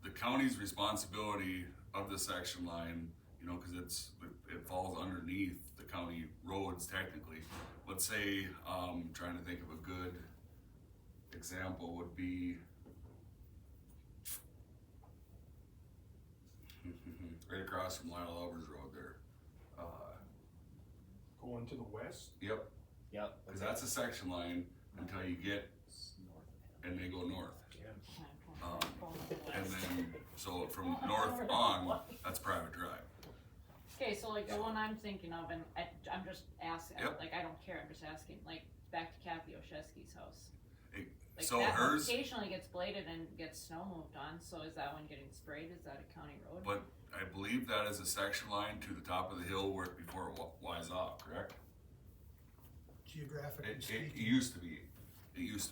the county's responsibility of the section line, you know, cause it falls underneath the county roads technically. Let's say, trying to think of a good example would be right across from Lyle Albers Road there. Going to the west? Yep, Yep. cause that's a section line until you get, It's north of him. and they go north. I'm going to the And west. then, so from north on, that's private drive. Okay, so like the one I'm thinking of, and I'm just asking, Yep. like I don't care, I'm just asking, like back to Kathy Oshesky's house. It- Like so that hers- occasionally gets bladed and gets snow moved on, so is that one getting sprayed, is that a county road? But I believe that is a section line to the top of the hill where, before it wise off, correct? Geographically It speaking. used to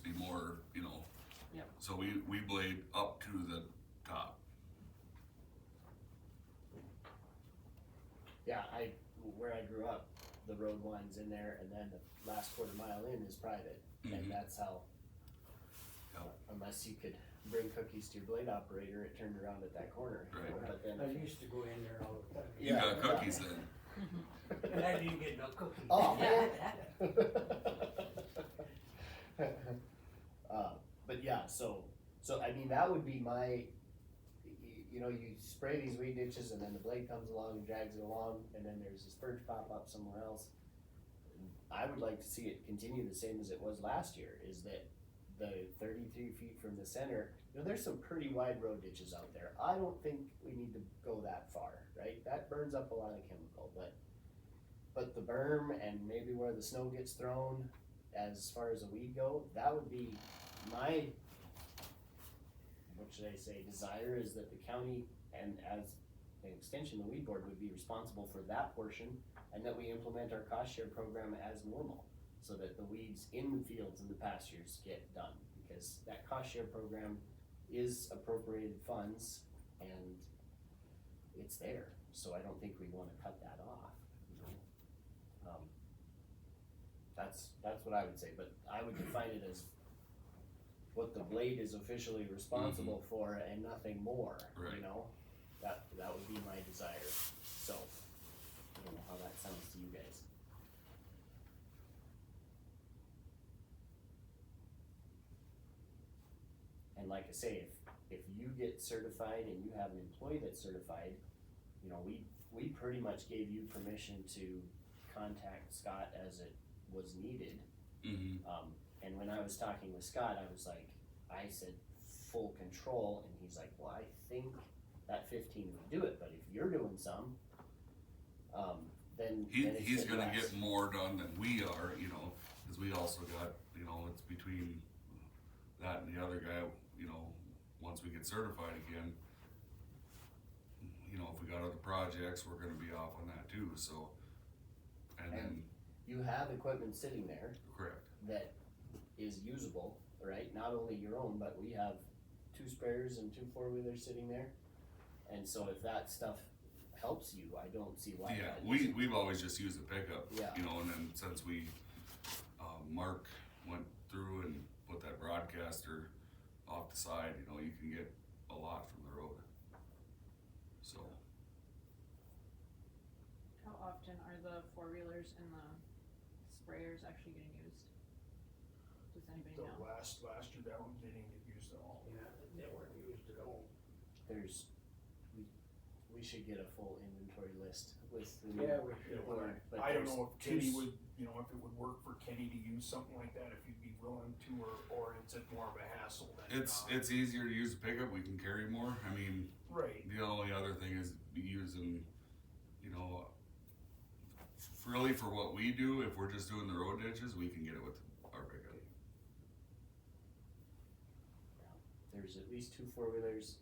be more, you know. Yep. So we blade up to the top. Yeah, where I grew up, the road winds in there, and then the last quarter mile in is private, Mhm. and that's how. Yep. Unless you could bring cookies to your blade operator, it turned around at that corner. Right. But then, I used to go in there all the time. You Yeah, got yeah. cookies then. And I didn't get no cookies. Oh, man. But yeah, so I mean, that would be my, you know, you spray these weed ditches and then the blade comes along and drags it along, and then there's a spurge pop up somewhere else. I would like to see it continue the same as it was last year, is that the 33 feet from the center, you know, there's some pretty wide road ditches out there. I don't think we need to go that far, right? That burns up a lot of chemical, but the berm and maybe where the snow gets thrown, as far as the weed go, that would be my, what should I say, desire is that the county and as an extension, the weed board would be responsible for that portion, and that we implement our cost share program as normal, so that the weeds in the fields and the pastures get done, because that cost share program is appropriated funds and it's there, so I don't think we wanna cut that off, you know? That's what I would say, but I would define it as what the blade is officially responsible for and nothing more, you Right. know? That would be my desire, so, I don't know how that sounds to you guys. And like I say, if you get certified and you have an employee that's certified, you know, we pretty much gave you permission to contact Scott as it was needed. Mm-hmm. And when I was talking with Scott, I said full control, and he's like, well, I think that 15 would do it, but if you're doing some, then it's He's good gonna less. get more done than we are, you know, cause we also got, you know, it's between that and the other guy, you know, once we get certified again, you know, if we got other projects, we're gonna be off on that too, so. And then, You have equipment sitting there correct, that is usable, right? Not only your own, but we have 2 sprayers and 2 4-wheelers sitting there. And so if that stuff helps you, I don't see why Yeah, not. we've always just used the pickup, Yeah. you know, and then since Mark went through and put that broadcaster off the side, you know, you can get a lot from the road. So, How often are the four-wheelers and the sprayers actually getting used? Does anybody The know? last year, that one didn't get used at all. Yeah, they weren't used at all. There's, we should get a full inventory list with the. Yeah, we should. But I don't there's know if two Kenny s- would, you know, if it would work for Kenny to use something like that, if he'd be willing to, or is it more of a hassle than? it's easier to use the pickup, we can carry more, I mean, Right, the only other thing is be using, you know, really for what we do, if we're just doing the road ditches, we can get it with our pickup. There's at least 2 4-wheelers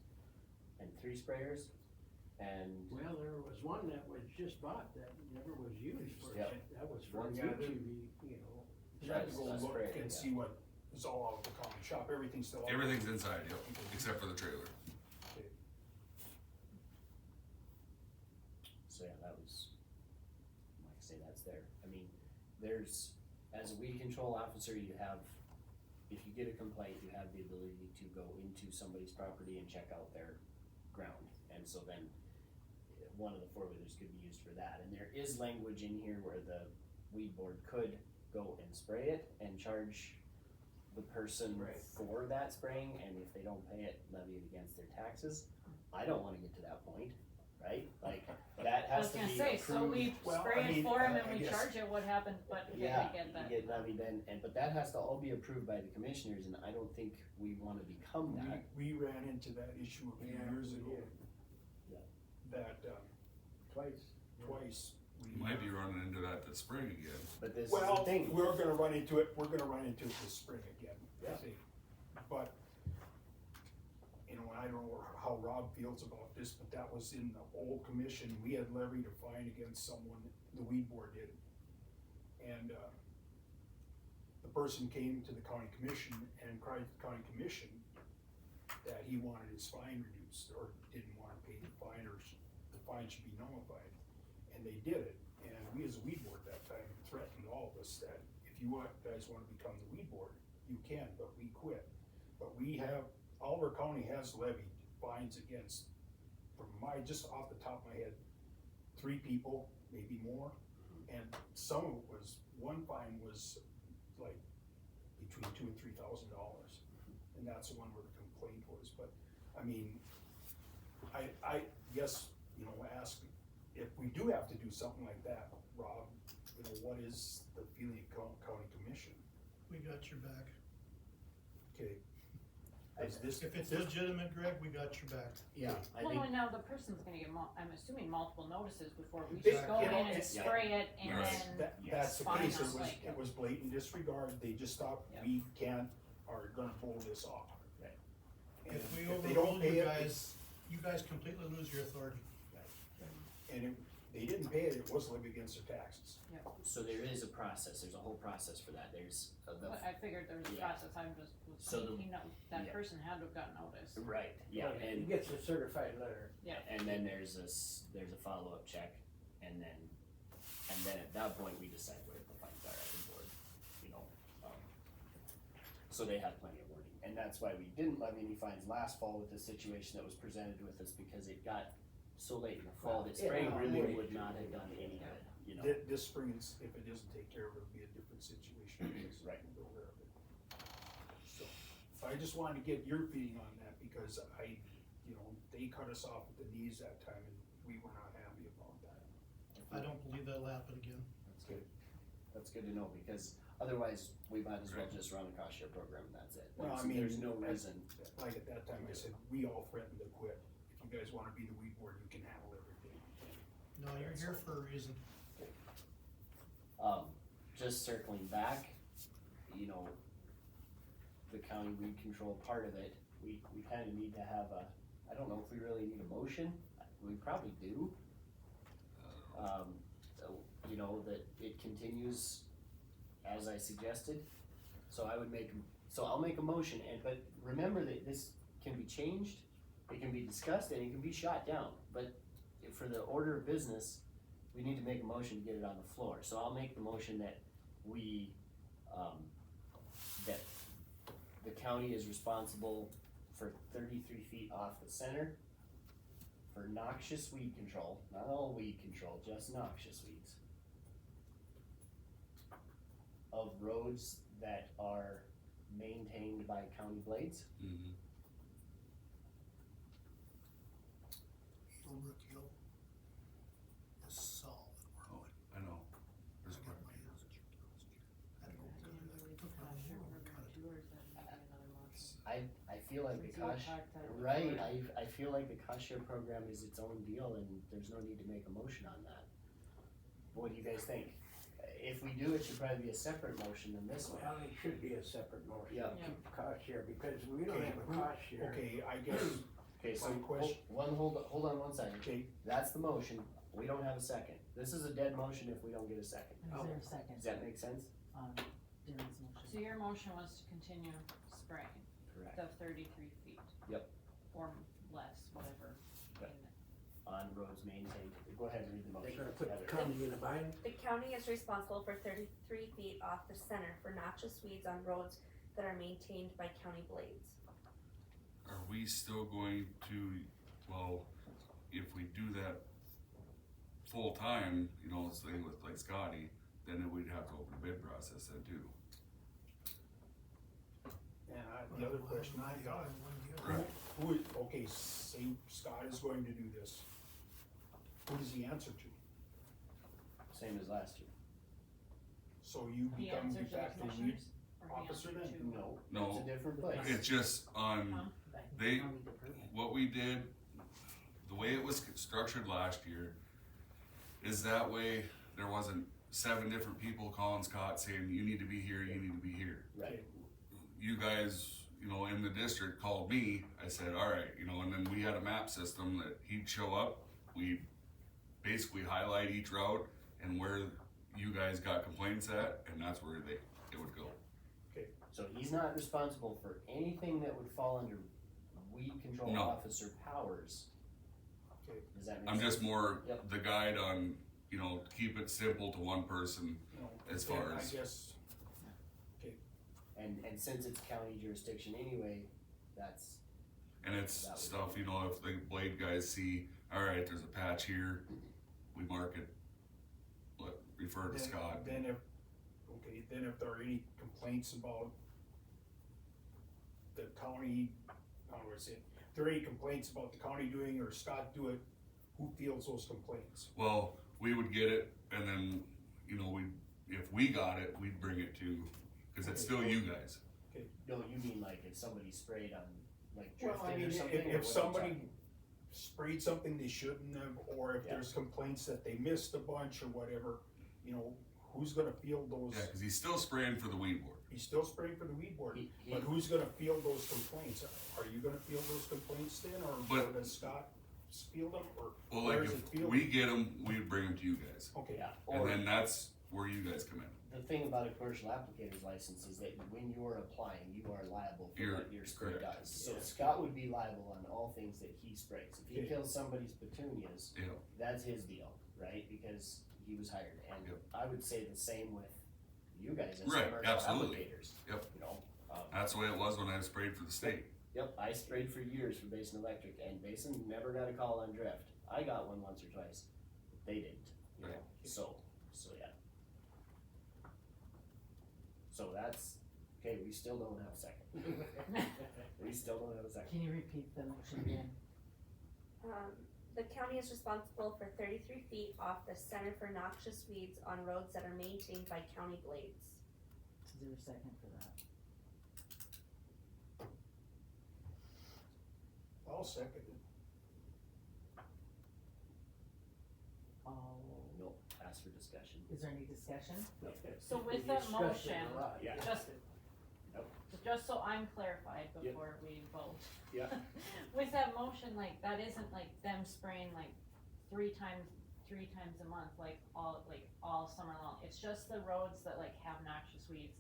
and 3 sprayers, and Well, there was one that was just bought that never was used for, Yep. that was for One's UTV, good. you know. you have to go That's look great, and yeah. see what is all out of the county shop, everything's still. out. Everything's inside, yep, except for the trailer. so yeah, that was, like I say, that's there. I mean, there's, as a weed control officer, you have, if you get a complaint, you have the ability to go into somebody's property and check out their ground. And so then, one of the 4-wheelers could be used for that. And there is language in here where the weed board could go and spray it and charge the person Right. for that spraying, and if they don't pay it, levy it against their taxes. I don't wanna get to that point, right? Like, that I has was to gonna be say, so approved. we Well, spray I it mean, for them I and we guess- charge it, what happened, but okay, Yeah, I get you that. get levied then, but that has to all be approved by the commissioners, and I don't think we wanna become that. We ran into that issue a few Yeah, years we ago. did. Yeah. That, Twice. twice. You might be running into that this spring again. But this is the Well, thing. we're gonna run into it this spring again, I Yeah. think. But, you know, I don't know how Rob feels about this, but that was in the old commission, we had levied a fine against someone, the weed board did. And, the person came to the county commission and cried to the county commission that he wanted his fine reduced, or didn't wanna pay the fine, or the fine should be nullified. And they did it, and we as a weed board that time threatened all of us that if you guys wanna become the weed board, you can, but we quit. But we have, Oliver County has levied fines against, from just off the top of my head, 3 people, maybe more. And some of it was, one fine was like between $2,000 and $3,000. And that's the one where the complaint was, but, I mean, I guess, you know, ask, if we do have to do something like that, Rob, you know, what is the feeling of county commission? We got your back. Okay. I- Is this, If it's legitimate, Greg, we got your back. Yeah, I Well, think, and now the person's gonna get I'm assuming multiple notices before we They- just go you in know, and it's- spray it and Right. then, that's the fine case, us, like- it was blatant disregard, they just thought Yep. we can't, are gonna pull this off. Right. And If we if they don't overrule pay you it, guys, you guys completely lose your authority. and if they didn't pay it, it was levied against their taxes. so there is a process, there's a whole process for that, there's the, but I figured there was a Yeah. process, I'm just, So the- that yeah. person had to have gotten notice. right, yeah, He and, gets a certified letter. and then there's there's a follow-up check, and then at that point, we decide where the fines are at the board, you know, so they have plenty of warning, and that's why we didn't levy any fines last fall with the situation that was presented with us, because it got so late in the fall that Yeah, spraying really way would too not have late. done any good, you know. This spring, if it doesn't take care of it, it'll be a different situation, because Right. we're aware of it. So I just wanted to get your feeling on that, because you know, they cut us off at the knees that time, and we were not happy about that. I don't believe that'll happen again. That's good. That's good to know, because otherwise, we might as well just run a cost share program and that's it. Well, I There's- mean, There's no reason, Like at that time, I said, we all threatened to quit. If you guys wanna be the weed board, you can handle everything. No, you're here for a reason. just circling back, you know, the county weed control part of it, we kinda need to have I don't know if we really need a motion, we probably do. You know, that it continues as I suggested, so I'll make a motion, but remember that this can be changed, it can be discussed and it can be shot down, but for the order of business, we need to make a motion to get it on the floor, so I'll make the motion that we, that the county is responsible for 33 feet off the center for noxious weed control, not all weed control, just noxious weeds, of roads that are maintained by county blades. Mhm. Millbrook Hill is solid work. Oh, I know. There's I got quite a my few. hands had to go Do cut you it. really Took think my cost share whole program cut it. too, or is that maybe another motion? I feel like the Since you cost, talked that right, before. I feel like the cost share program is its own deal and there's no need to make a motion on that. What do you guys think? If we do, it should probably be a separate motion than this one. Well, it should be a separate motion, Yeah. keep the cost share, because we don't have a cost share. Okay, I guess, Okay, so My question- hold on one second. okay, That's the motion, we don't have a second. This is a dead motion if we don't get a second. Is there a second Does that make sense? on Darren's motion? So your motion was to continue spraying Correct. the 33 feet? Yep. Or less, whatever. Yep. in- On roads maintained, go ahead and read the They're motion. gonna put the Heather. county in a bind. The county is responsible for 33 feet off the center for noxious weeds on roads that are maintained by county blades. Are we still going to, well, if we do that full time, you know, say with like Scotty, then we'd have to open a bid process then too. and the other question I got, Right. who is, okay, say Scott is going to do this. Who does he answer to? Same as last year. So you He become de answers to the facto lead commissioners? Or he officer answers then? to- No, No. it's a different place. It's just on, Huh? they, County department. what we did, the way it was structured last year, is that way there wasn't 7 different people calling Scott saying, you need to be here, you need to be here. Right, You guys, you know, in the district called me, I said, all right, you know, and then we had a map system that he'd show up, we basically highlight each route and where you guys got complaints at, and that's where it would go. so he's not responsible for anything that would fall under weed control No. officer powers. Okay. Does that make I'm sense? just more Yep. the guide on, you know, keep it simple to one person. You know, As then far I as- guess, And since it's county jurisdiction anyway, that's, And it's That would stuff, be- you know, if the blade guys see, all right, there's a patch here, we mark it, refer to Scott. then if there are any complaints about the county, how do I say it? If there are any complaints about the county doing or Scott do it, who fields those complaints? Well, we would get it, and then, you know, if we got it, we'd bring it to, cause it's still you guys. no, you mean like if somebody sprayed on, like Well, I drifting mean, or something? or if what are you somebody talking? sprayed something they shouldn't have, or if Yeah. there's complaints that they missed a bunch or whatever, you know, who's gonna field those? Yeah, cause he's still spraying for the weed board. He's still spraying for the weed board, He- but who's gonna field those complaints? Are you gonna field those complaints then, or But- does Scott field them, or Well, where like is it if fielded? we get them, we'd bring them to you guys, Okay, Yeah, and or then that's where you guys come in. the thing about a commercial applicator's license is that when you are applying, you are liable for You're what your spray correct. does. So Yeah. Scott would be liable on all things that he sprays. If he Okay. kills somebody's petunias, Yeah. that's his deal, right? Because he was hired. And Yep. I would say the same with you guys as Right, commercial absolutely. applicators. Yep. You know, That's the way it was when I sprayed for the state. yep, I sprayed for years for Basin Electric and Basin never got a call on drift. I got one once or twice. They didn't, you know, Right. so yeah. So that's, okay, we still don't have a second. We still don't have a second. Can you repeat the motion again? The county is responsible for 33 feet off the center for noxious weeds on roads that are maintained by county blades. Is there a second for that? I'll second it. All, No, ask for discussion. is there any discussion? So with We the discussed it motion, a lot. Yeah. just so I'm clarified before we vote. Yeah. With that motion, like, that isn't like them spraying like three times a month, like all summer long. It's just the roads that like have noxious weeds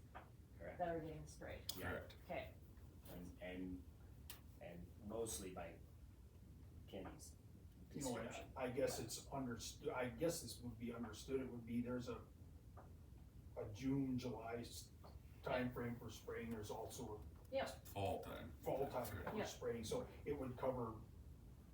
Correct. that are getting sprayed. Yeah. Correct. Okay, And mostly by Kenny's You know, description. I guess it's understood, I guess this would be understood, it would be, there's a June, July timeframe for spraying, there's also Fall time. a fall time for Yeah. spraying, so it would cover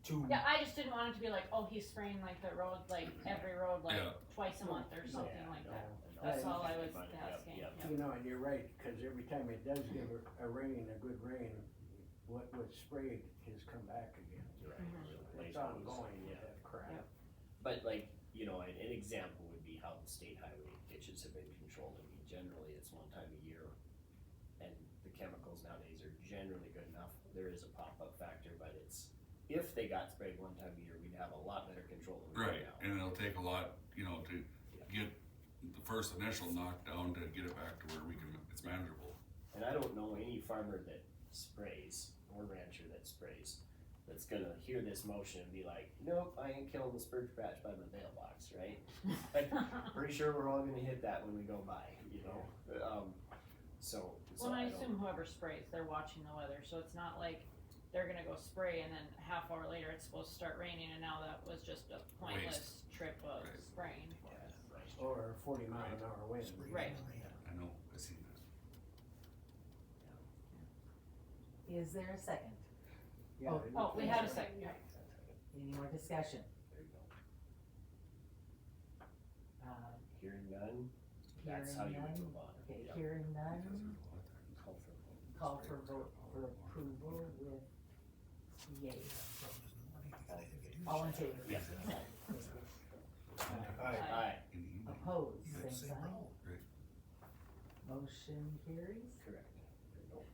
two. Yeah, I just didn't want it to be like, oh, he's spraying like the road, like every road, like Yeah. twice a month or something Yeah, like no, that. no, That's all I was Yep, asking. yep. Yep. You know, and you're right, cause every time it does give a rain, a good rain, what was sprayed has come back again. Right. Mhm. It's ongoing with Yeah. that crap. Yep. But like, you know, an example would be how the state highway ditches have been controlled. I mean, generally it's one time a year, and the chemicals nowadays are generally good enough. There is a pop-up factor, but it's, if they got sprayed one time a year, we'd have a lot better control than we do Right, now. and it'll take a lot, you know, to get the first initial knockdown to get it back to where we can, it's manageable. And I don't know any farmer that sprays, or rancher that sprays, that's gonna hear this motion and be like, nope, I ain't killing the spurge patch by my mailbox, right? Like, pretty sure we're all gonna hit that when we go by, you know? So Well, and I don't- assume whoever sprays, they're watching the weather, so it's not like they're gonna go spray and then half hour later it's supposed to start raining and now that was just a pointless trip of Right. spraying. Yeah, right. Or a 40-mile-an-hour wind. Spray Right. in the rain. I know, I seen that. Is there a second? Yeah, Oh, it Oh, is. we had a second, yeah. Any more discussion? Hearing none, that's how Hearing you would none? move on. Okay, Yep. hearing none, Call for a vote. call for vote for approval with yay. Problem is, in the morning, you gotta- if you do All in shut favor? down, Yes. Aye. Aye, In the evening. Opposed, You same have the same sign. problem. Motion carries. correct. Nope.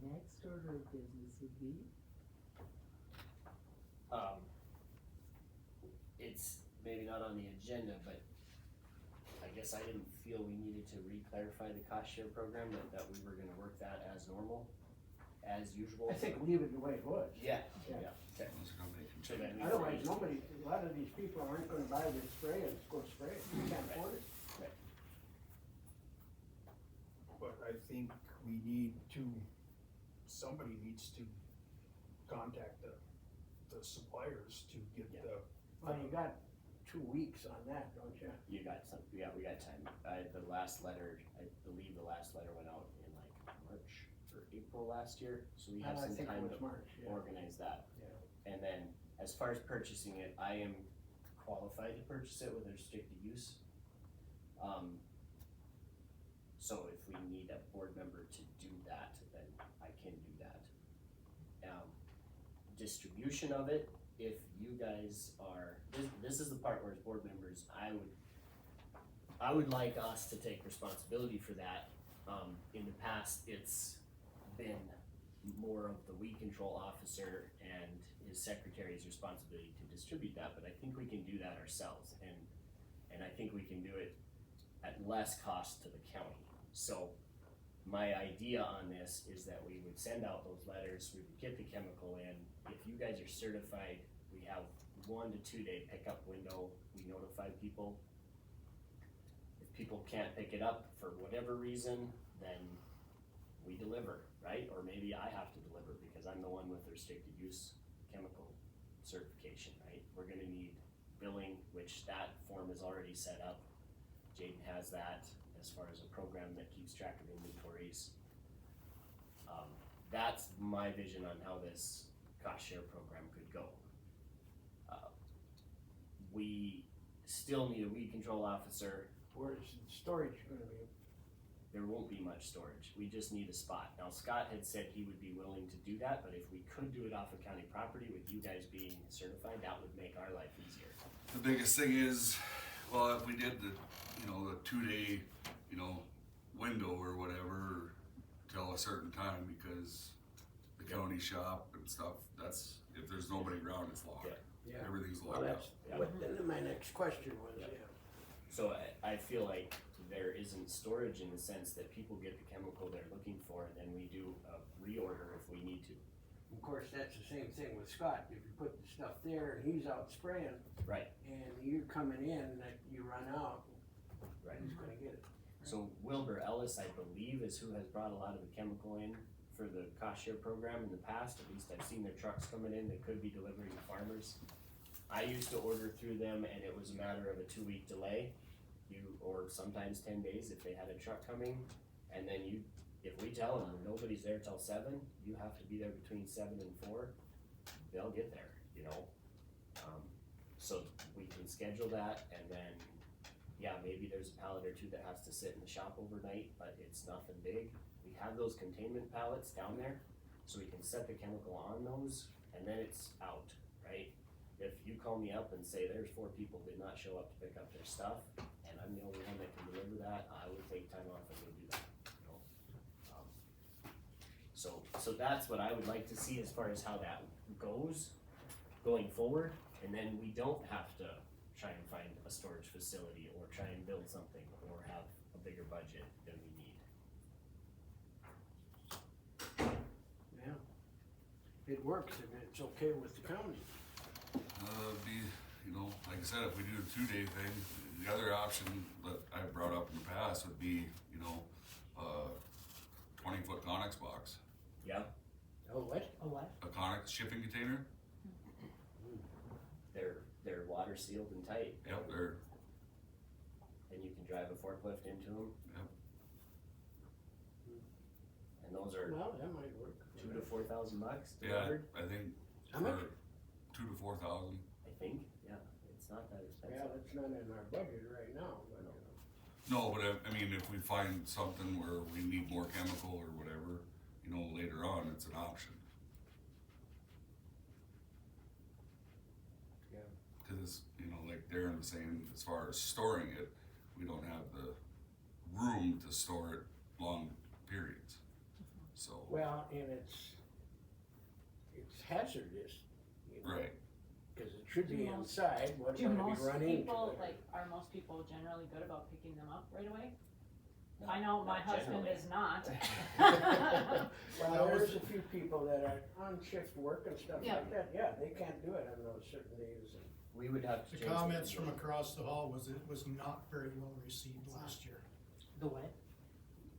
Next order of business would be, It's maybe not on the agenda, but I guess I didn't feel we needed to re-clarify the cost share program, that we were gonna work that as normal, as usual. I think leave it the way it was. Yeah, Yeah. yeah, okay. Unless you're gonna make them So change. then we- Otherwise, nobody, a lot of these people aren't gonna buy this spray and go spray it, you can't afford it. But I think we need to, somebody needs to contact the suppliers to get Yeah. the, Well, you got 2 weeks on that, don't you? You got some, yeah, we got time. The last letter, I believe the last letter went out in like March or April last year, so we have I some think it time was to March, yeah. organize that. Yeah. And then, as far as purchasing it, I am qualified to purchase it with a restricted use. So if we need a board member to do that, then I can do that. Distribution of it, if you guys are, this is the part where as board members, I would like us to take responsibility for that. In the past, it's been more of the weed control officer and his secretary's responsibility to distribute that, but I think we can do that ourselves, and I think we can do it at less cost to the county. So, my idea on this is that we would send out those letters, we would get the chemical in, if you guys are certified, we have 1 to 2 day pickup window, we notify people. If people can't pick it up for whatever reason, then we deliver, right? Or maybe I have to deliver because I'm the one with the restricted use chemical certification, right? We're gonna need billing, which that form is already set up. Jaden has that as far as a program that keeps track of inventories. That's my vision on how this cost share program could go. We still need a weed control officer. Where's the storage gonna be? There won't be much storage, we just need a spot. Now Scott had said he would be willing to do that, but if we could do it off of county property with you guys being certified, that would make our life easier. The biggest thing is, well, if we did the, the 2 day, window or whatever, till a certain time, because the county shop and stuff, that's, if there's nobody around, it's locked. Yeah. Everything's Well, locked up. that's, what, then my next question was, Yeah. yeah. So I feel like there isn't storage in the sense that people get the chemical they're looking for, and then we do a reorder if we need to. Of course, that's the same thing with Scott, if you put the stuff there and he's out spraying, Right. and you're coming in, that you run out, Right. who's gonna get it? So Wilbur Ellis, I believe, is who has brought a lot of the chemical in for the cost share program in the past, at least I've seen their trucks coming in, they could be delivering to farmers. I used to order through them and it was a matter of a 2-week delay, or sometimes 10 days if they had a truck coming, and then if we tell them nobody's there till 7, you have to be there between 7 and 4, they'll get there, you know? So we can schedule that, and then, yeah, maybe there's a pallet or 2 that has to sit in the shop overnight, but it's nothing big. We have those containment pallets down there, so we can set the chemical on those, and then it's out, right? If you call me up and say there's 4 people did not show up to pick up their stuff, and I'm the only one that can deliver that, I would take time off and go do that, you know? So that's what I would like to see as far as how that goes going forward, and then we don't have to try and find a storage facility or try and build something or have a bigger budget than we need. Yeah. It works and it's okay with the county. Be, you know, like I said, if we do a 2-day thing, the other option that I've brought up in the past would be, you know, 20-foot Conex box. Yeah, Oh, what? A what? A Conex shipping container. they're water sealed and tight. Yep, they're, And you can drive a forklift into them. Yep. And those are Well, that might work. $2,000 to $4,000 yeah, delivered, I think How much? for 2,000 to 4,000. I think, yeah, it's not that Yeah, expensive. that's not in our budget right now, but, No, but I mean, if we find something where we need more chemical or whatever, you know, later on, it's an option. Yeah. Cause, you know, like Darren was saying, as far as storing it, we don't have the room to store it long periods. So, well, and it's hazardous, you know. right, Cause it should Do be most- inside, what Do if we most run into people, it? like, are most people generally good about picking them up right away? Not- I know my not husband generally. is not. Well, there's a few people that are on shift work and stuff Yeah. like that, yeah, they can't do it on those certain days and. We would have to The change. comments from across the hall was it was not very well received last year. The what?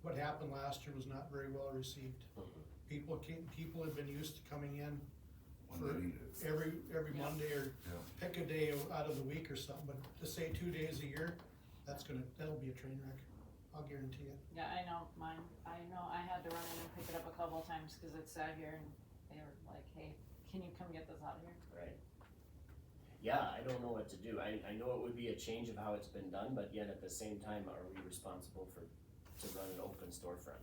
What happened last year was not very well received. Mhm. People have been used to coming in when they need it. every Yeah. Monday or Yeah. pick a day out of the week or something, but to say 2 days a year, that'll be a train wreck. I'll guarantee it. Yeah, I know mine, I know I had to run in and pick it up a couple of times, cause it sat here and they were like, hey, can you come get this out of here? Right. Yeah, I don't know what to do. I know it would be a change of how it's been done, but yet at the same time, are we responsible to run an open storefront?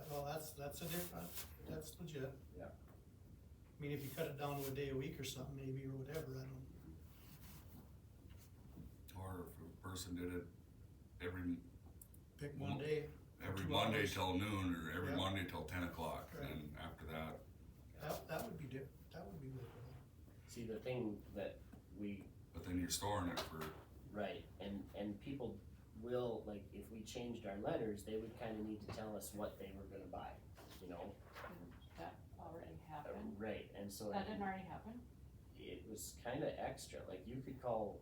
Well, that's a different, that's legit. Yeah. I mean, if you cut it down to a day a week or something maybe, or whatever, I don't, Or if a person did it every pick one day. 2 Monday hours. till noon, or every Yeah. Monday till 10 o'clock, Right. and then after that, That would be that would be workable. See, the thing that but then you're storing it for, right, and people will, like, if we changed our letters, they would kinda need to tell us what they were gonna buy, you know? That already happened. Right, and so That didn't already happen? it was kinda extra, like, you could call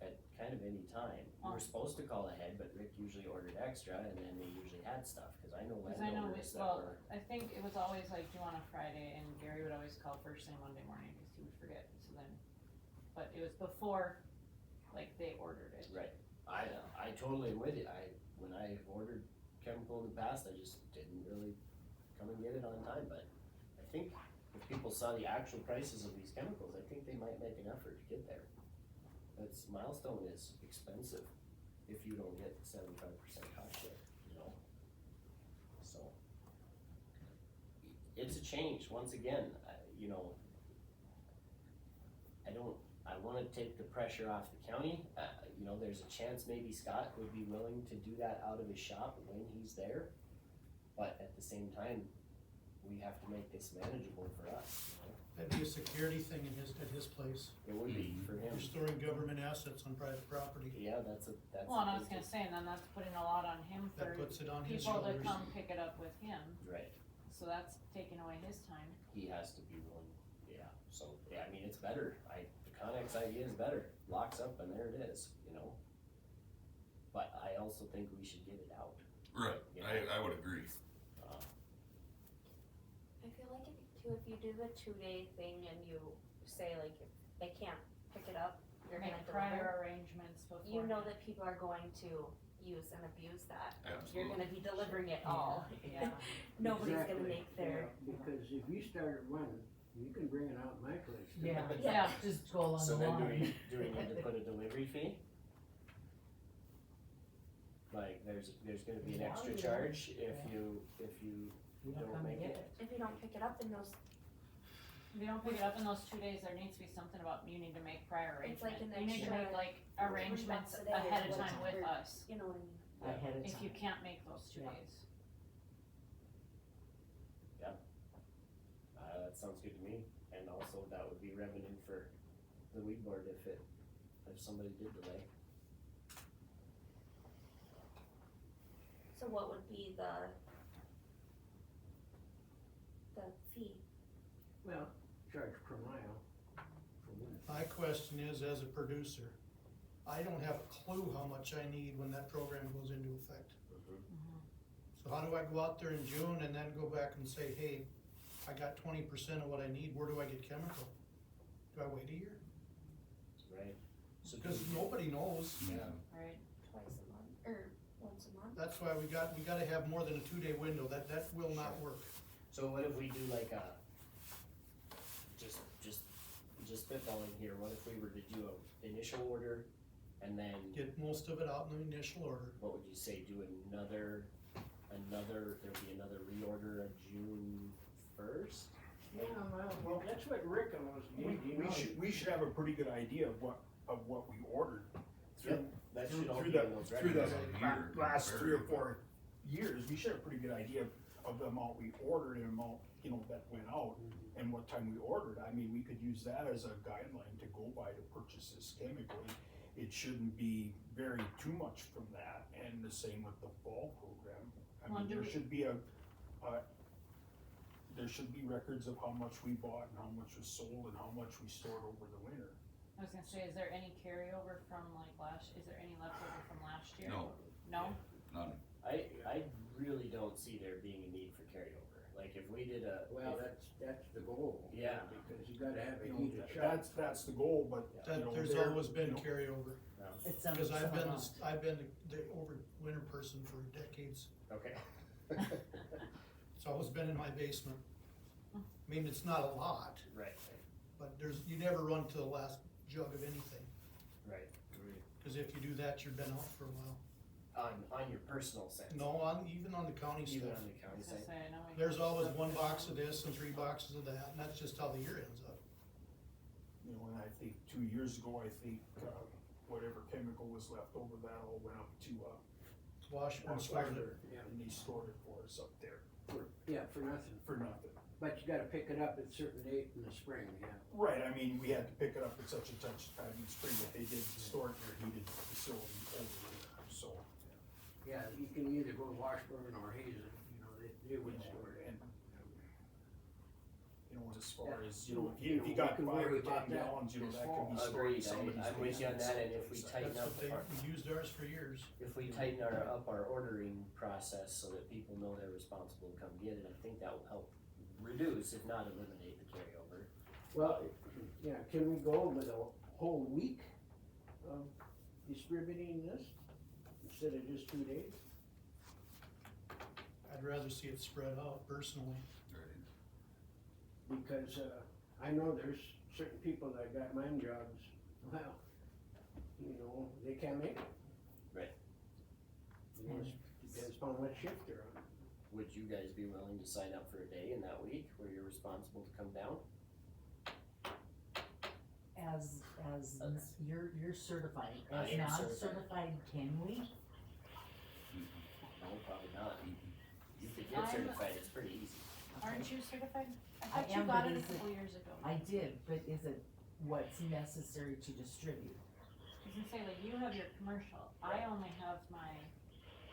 at kind of any time. You Oh. were supposed to call ahead, but Rick usually ordered extra, and then they usually had stuff, cause I know Cause I know, landowners that well, were, I think it was always like due on a Friday and Gary would always call first thing Monday morning, cause he would forget, so then, but it was before, like, they ordered it. right. I totally am with you, when I ordered chemical in the past, I just didn't really come and get it on time, but I think if people saw the actual prices of these chemicals, I think they might make an effort to get there. That's, Milestone is expensive if you don't get 75% cost share, you know? So. It's a change, once again, you know. I wanna take the pressure off the county, you know, there's a chance maybe Scott would be willing to do that out of his shop when he's there. But at the same time, we have to make this manageable for us, you know? That'd be a security thing at his place. It would be for him. You're storing government assets on private property. Yeah, that's a Well, and I was big gonna say, and then that's putting a lot on him That for puts it on his people to shoulders. come pick it up with him, right, so that's taking away his time. he has to be willing, yeah, so, yeah, I mean, it's better, the Connex idea is better, locks up and there it is, you know? But I also think we should get it out. right, Yeah. I would agree. too, if you do the 2-day thing and you say like, if they can't pick it up, you're Make gonna prior deliver, arrangements before. you know that people are going to use and abuse that. You're Absolutely. gonna be delivering it all. Yeah, Nobody's gonna Exactly, make their, yeah, because if you start running, you can bring it out my place. too. Yeah, Yeah. just go along So the then line. do we need to put a delivery fee? Like, there's gonna be an Yeah, extra yeah. charge if Yeah. you You don't don't come and make get it. it. if you don't pick it up in those, if you don't pick it up in those 2 days, there needs to be something about, you need to make prior It's like arrangements. an You need to extra make like $3 arrangements a day ahead is of what's time with ordered. us, you know what I mean? Ahead of if you time. can't make those 2 Yeah. days. That sounds good to me, and also that would be revenue for the weed board if somebody did delay. So what would be the fee? Well, charge per mile. My question is, as a producer, I don't have a clue how much I need when that program goes into effect. So how do I go out there in June and then go back and say, hey, I got 20% of what I need, where do I get chemical? Do I wait a year? Right. So do Because nobody knows. yeah. Right, Twice a month, or once a month? That's why we gotta have more than a 2-day window, that will not work. So what if we do like a just spitballing here? What if we were to do a initial order and then Get most of it out in the initial order. what would you say? Do another there'll be another reorder on June 1st. Yeah, well, that's what Rick almost did, you know. We should have a pretty good idea of what we ordered. through- That through- should all through be the- in those Through the records. Year last 3 or compared, 4 years, we should have a pretty good idea of the amount we ordered and amount, that went out and what time we ordered. I mean, we could use that as a guideline to go by to purchase this chemical. It shouldn't be vary too much from that, and the same with the fall program. I Well, mean, do there we- should be there should be records of how much we bought and how much was sold and how much we stored over the winter. I was gonna say, is there any carryover from like is there any leftover from last year? No. No? None. I really don't see there being a need for carryover. Like if we did Well, that's the goal. Yeah. Because you gotta have a You know, heated shop. that's the goal, but, There's there- always been you know, carryover, It's because I've been, amount. I've been the over winter person for decades. okay. It's always been in my basement. I mean, it's not a lot, Right. but you never run to the last jug of anything, Right. cause if you do that, you've been out for a while. On your personal sense. No, even on the county Even stuff, on the county I was gonna side. say, I know we. there's always 1 box of this and 3 boxes of that, and that's just how the year ends up. And I think 2 years ago, whatever chemical was left over, that all went up to, Washburn, Washburn, Florida. Yeah, and they stored it for us up there for nothing. for nothing. But you gotta pick it up at a certain date in the spring, yeah. Right, I mean, we had to pick it up at such a time in spring, but they did store it in their heated facility over there, so. Yeah, you can either go to Washburn or Hazen, they would store it. And, as far Yeah. as, You if you know, got we can 5 worry or about 10 that gallons, this that fall. could be stored Agreed, in somebody's I'm with you on that, and if we basement tighten That's up what they, our, we used ours for years. if we tighten our ordering process so that people know they're responsible to come get it, I think that will help reduce, if not eliminate, the carryover. Well, yeah, can we go with a whole week of distributing this instead of just 2 days? I'd rather see it spread out personally. Right. Because, I know there's certain people that got mine jobs, well, they can't make it. Right. It depends upon what shift they're on. Would you guys be willing to sign up for a day in that week where you're responsible to come down? As you're certified, I as am non-certified, can we? No, probably not. You could get I'm- certified, it's pretty easy. Aren't you certified? I I thought you am, got but it a is it- couple years ago. I did, but is it what's necessary to distribute? I was gonna say, like, you have your commercial, I only have my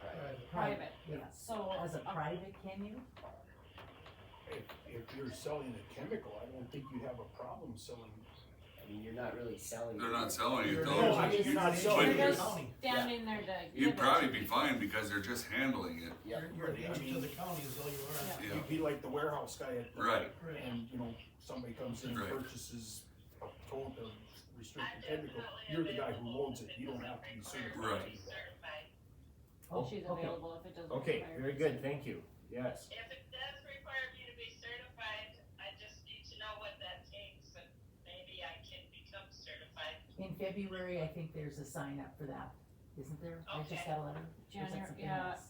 Right. private, Yes. so. As a private, can you? If you're selling a chemical, I don't think you'd have a problem selling. I mean, you're not really selling. They're not selling it You're though. No, I mean, you're not But selling They're it. just standing there to give You'd it probably to be people. fine because they're just handling it. Yep. You're an agent to the county is all you are. Yeah. Yeah, You'd be like the warehouse guy at the. right, Right. And, you know, somebody comes in and Right. purchases a total of restricted chemical, you're the guy who loads it, you don't have to be certified. Right. to do that. Certified. Oh, She's okay. available if it doesn't. Okay, require very it. good, thank you, yes. If it does require me to be certified, I just need to know what that takes and maybe I can become certified. In February, I think there's a sign up for that, isn't there? I just Okay. got a letter. Or is that January, something yeah, else?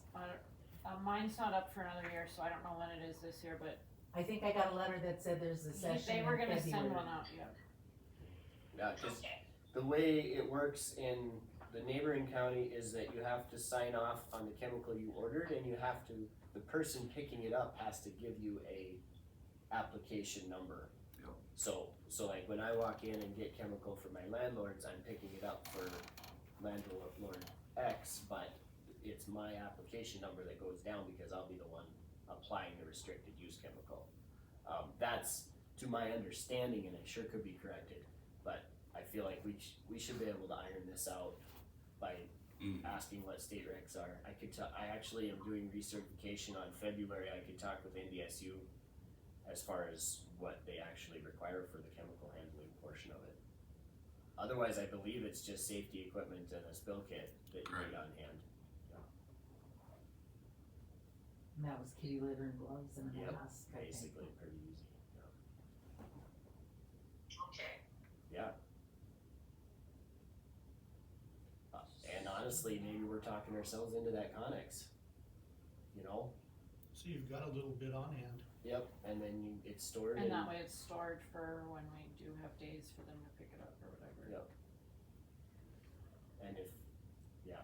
mine's not up for another year, so I don't know when it is this year, but I think I got a letter that said there's a session they in were gonna February. send one out, yeah. Yeah, just Okay, the way it works in the neighboring county is that you have to sign off on the chemical you ordered and you have to, the person picking it up has to give you a application number. Yep. So like when I walk in and get chemical for my landlords, I'm picking it up for landlord X, but it's my application number that goes down because I'll be the one applying the restricted use chemical. That's to my understanding, and it sure could be corrected, but I feel like we should be able to iron this out by Mm. asking what state regs are. I actually am doing recertification on February. I could talk with NDSU as far as what they actually require for the chemical handling portion of it. Otherwise, I believe it's just safety equipment and a spill kit that you need Right. on hand. And that was kitty litter and gloves and a Yep, mask, I think. Basically, pretty easy. okay. Yeah. And honestly, maybe we're talking ourselves into that Connex. You know? So you've got a little bit on hand. Yep. And then it's stored. And that way it's stored for when we do have days for them to pick it up or whatever. Yep. And if, yeah.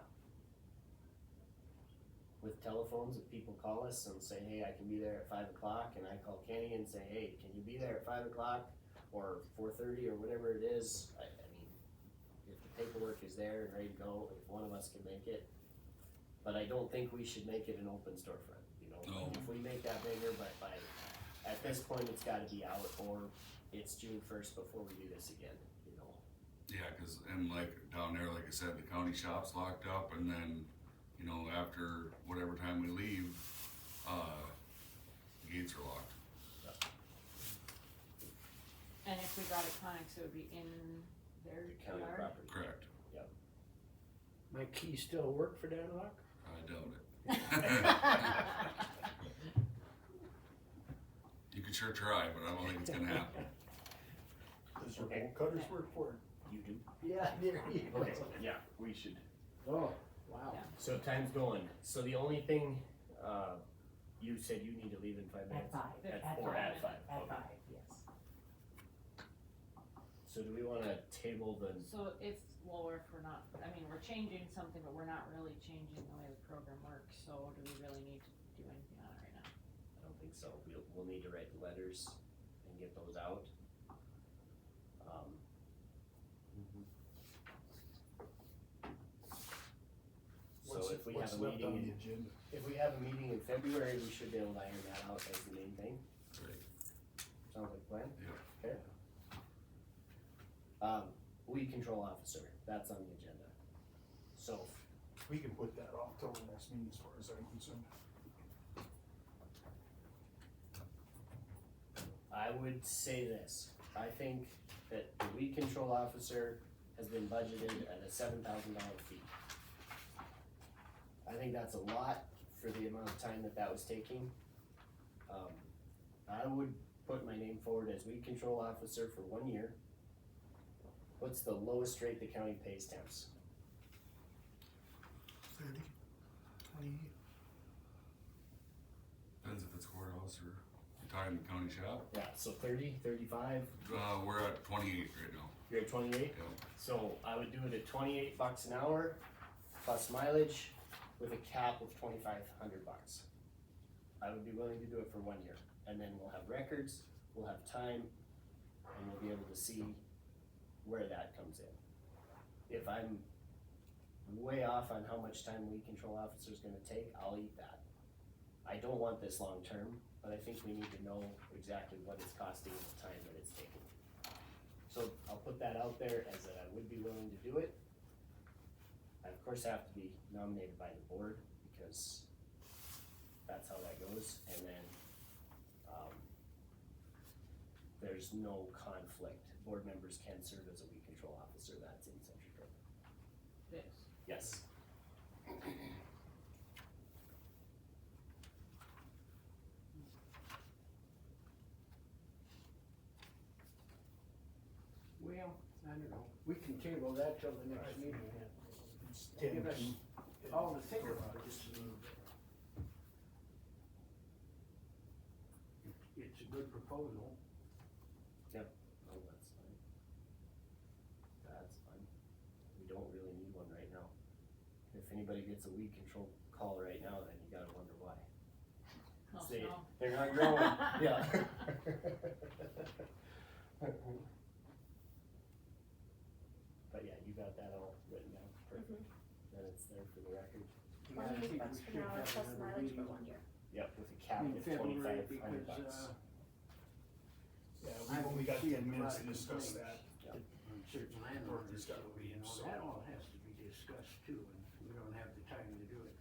With telephones, if people call us and say, hey, I can be there at 5 o'clock, and I call Kenny and say, hey, can you be there at 5 o'clock or 4:30 or whatever it is, I mean, if the paperwork is there and ready to go, if one of us can make it. But I don't think we should make it an open storefront, you know? No. If we make that bigger, but at this point, it's gotta be out, or it's June 1st before we do this again, you know? Yeah, and like down there, like I said, the county shop's locked up, and then, you know, after whatever time we leave, gates are locked. And if we got a Connex, it would be in their County yard. property. Correct. My keys still work for that lock? I doubt it. You could sure try, but I don't think it's gonna happen. Does your Okay. bolt cutters work for it? You do? Yeah, there you go. Okay, yeah, we should. Oh, wow. Yeah. So time's going, so the only thing, you said you need to leave in 5 At minutes? 5, Or at 5, At okay. 5, yes. So do we wanna table the, So if, well, if we're not, I mean, we're changing something, but we're not really changing the way the program works, so do we really need to do anything on it right now? I don't think so, we'll need to write the letters and get those out. So if we have What's a left on meeting, the agenda? if we have a meeting in February, we should be able to iron that out as the main thing, Right. sounds like a plan? Yeah. Okay. Weed control officer, that's on the agenda. So, We can put that off till the next meeting as far as I'm concerned. I would say this, I think that the weed control officer has been budgeted at a $7,000 fee. I think that's a lot for the amount of time that was taking. I would put my name forward as weed control officer for 1 year. What's the lowest rate the county pays temps? 30, 28. Depends if it's courthouse or you're talking the county shop. Yeah, so 30, 35, We're at 28 right now. you're at 28? Yeah. So I would do it at $28 an hour plus mileage with a cap of $2,500. I would be willing to do it for 1 year, and then we'll have records, we'll have time, and we'll be able to see where that comes in. If I'm way off on how much time weed control officer is gonna take, I'll eat that. I don't want this long term, but I think we need to know exactly what it's costing and the time that it's taking. So I'll put that out there as that I would be willing to do it. I of course have to be nominated by the board because that's how that goes, and then, there's no conflict. Board members can serve as a weed control officer, that's in Century Code. This. Yes. Well, I don't know, we can table that till the next meeting. It's 10 Give us to- all to think about it just a little bit. It's a good proposal. Oh, that's fine. That's fine. We don't really need one right now. If anybody gets a weed control call right now, then you gotta wonder why. Oh, They- no. They're not growing, yeah. But yeah, you got that all written down, perfect. Then it's there for the record. Yeah, I think we $28 should per hour have plus another mileage for meeting 1 year. Yep, with a cap in of February $2,500. because, Yeah, I we've only can got see 10 a minutes lot to of discuss complaints. that. on certain landowners, Dorothy's got so, to you leave, know, so- that all has to be discussed too, and we don't have the time to do it.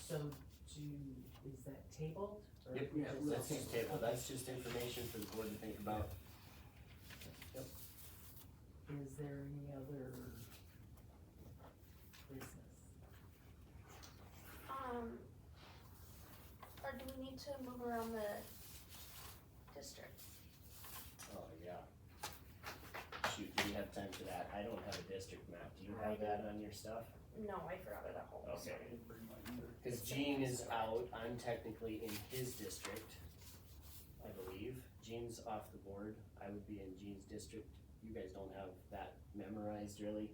So is that tabled? Or Yep, Yeah, we'll that's just table, that's just information for the board to think about. Is there any other business? Or do we need to move around the districts? Oh, yeah. Shoot, do you have time for that? I don't have a district map, do you have that on your stuff? No, I forgot it at home. Okay. I didn't bring mine either. Cause Gene is out, I'm technically in his district, I believe. Gene's off the board, I would be in Gene's district. You guys don't have that memorized really,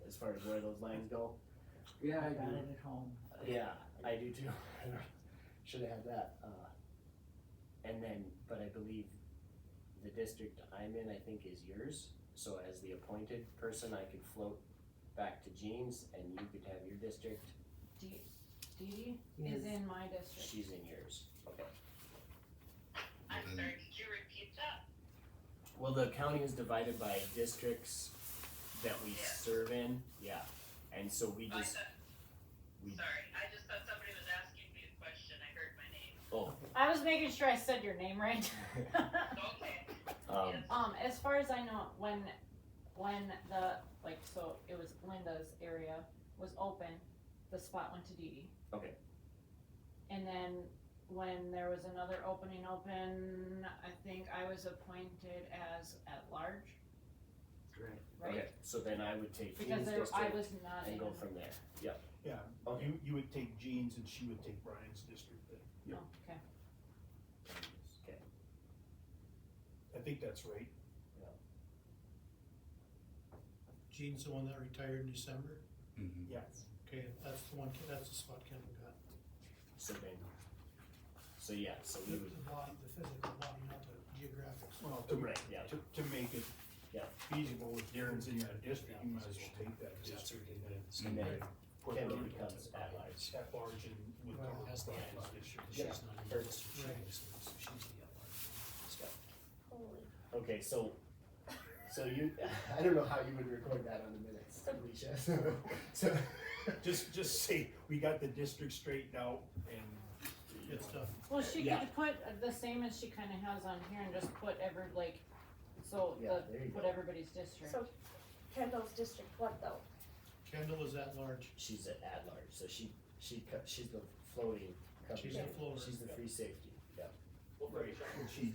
as far as where those lines go? Yeah, I Got do. it at home. Yeah, I do too. Should've had that, and then, but I believe the district I'm in, I think is yours. So as the appointed person, I could float back to Gene's and you could have your district. Dee Dee is in my district. She's in yours, okay. I'm Then- sorry, could you repeat that? Well, the county is divided by districts that we Yeah. serve in, yeah, and so we Oh, I just, thought, we, sorry, I just thought somebody was asking me a question, I heard my name. oh, I was making sure I said your name right. Okay, As far as I know, when the, like, so it was Linda's area was open, the spot went to Dee Dee. Okay. And then when there was another opening open, I think I was appointed as at large, Right. right? okay, so then I would take Because Gene's there, I district was not in. and go from there, yep. Yeah, Okay. you would take Jean's and she would take Brian's district then. Oh, okay. Okay, I think that's right. Gene's the one that retired in December. Mhm. Yeah. Okay, that's the one, that's the spot Kendall got. so then, so yeah, so we The would, body, the physical body, not the geographics. Well, right, yeah, to make it Yeah. feasible, if Darren's in that district, you might as well take that district and then. and then put Kendall her becomes at large. At large and with Well, the that's the Brian's at-large. district. Yeah. Holy. Okay, so you, I don't know how you would record that on the minutes, Alicia, so, Just say, we got the district straightened out and. It's tough. Well, she Yeah. could put the same as she kinda has on here and just put so Yeah, there you put go. everybody's district. So Kendall's district, what though? Kendall is at large. she's at large, so she's the floating company. She's the floater. She's the free safety, yeah. And she,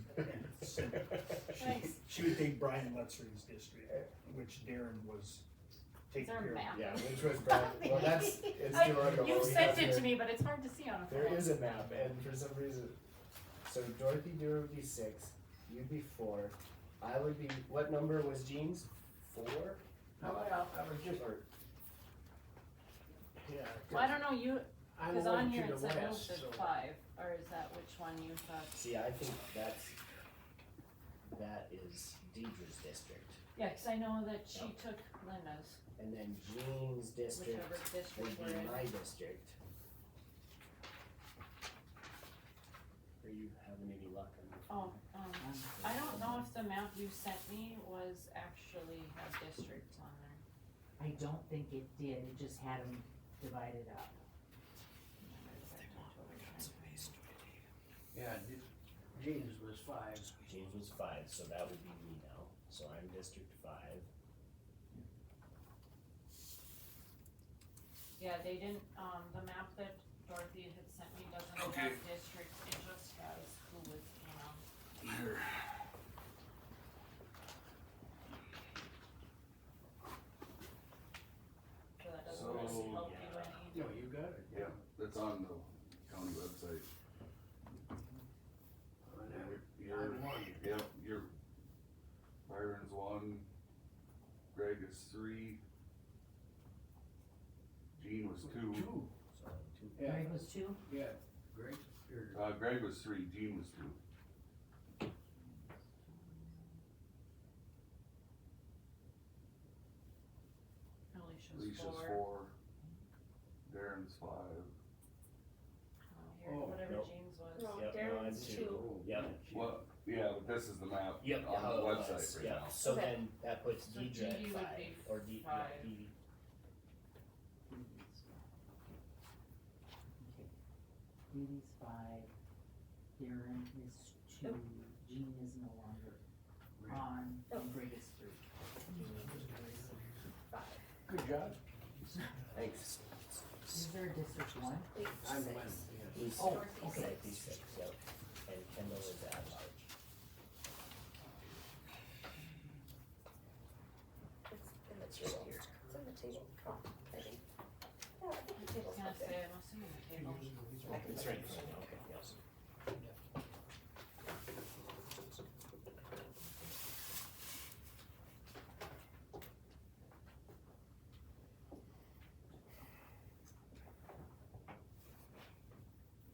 Thanks. she would take Brian Lutzer's district, which Darren was Is taking there a care of. map? Yeah, which was Brad, well, that's, it's I- Dorothy. You sent it to me, but it's hard to see on a phone. There is a map, and for some reason, so Dorothy Dewar would be 6, you'd be 4, I would be, what number was Jean's? 4? How about, I was just, Or, yeah. Well, I don't know, you, I'm cause over on to here the it said move west, to so. 5, or is that which one you thought? see, I think that is Deidre's district, Yeah, cause I know that she Yep. took Linda's, and then Jean's district whichever district would we're be in. my district. Are you you having any luck on the? Oh, I don't know if the map you sent me was actually had districts on there. I don't think it did, it just had them divided up. Yeah, James was 5. James was 5, so that would be me now, so I'm District 5. Yeah, they didn't, the map that Dorothy had sent me doesn't have Okay. districts, it just has who was, Here. so that doesn't really So, help you any. No, you got it. Yeah, that's on the county website. On that, You're, on 1. yep, you're, Byron's 1, Greg is 3, Gene was 2, 2. So 2. Yeah, Greg was 2? yeah, great. Or- Greg was 3, Gene was 2. Alicia's Alicia's 4. 4, Darren's 5. Here, Oh, whatever nope. James was. No, Yep, no, Darren's I'm 2. Yep. Well, yeah, but this is the map Yep, on how the it website was, right yeah. now. So Okay. then that puts So Deidre at Dee would 5, be or D, yeah, 5. Dee. Dee Dee's 5, Darren is 2, Jean is no longer on, and Greg is 3. Good job. Thanks. Is there a District 1? I'm 6. 1, yeah. He's Oh, six, okay. he's 6, yep. And Kendall is at large. It's in the table. It's in the table. Oh, I think. Yeah, I think the I table's was gonna up there. say, I'm assuming the table. It's right in front of me, okay, yes.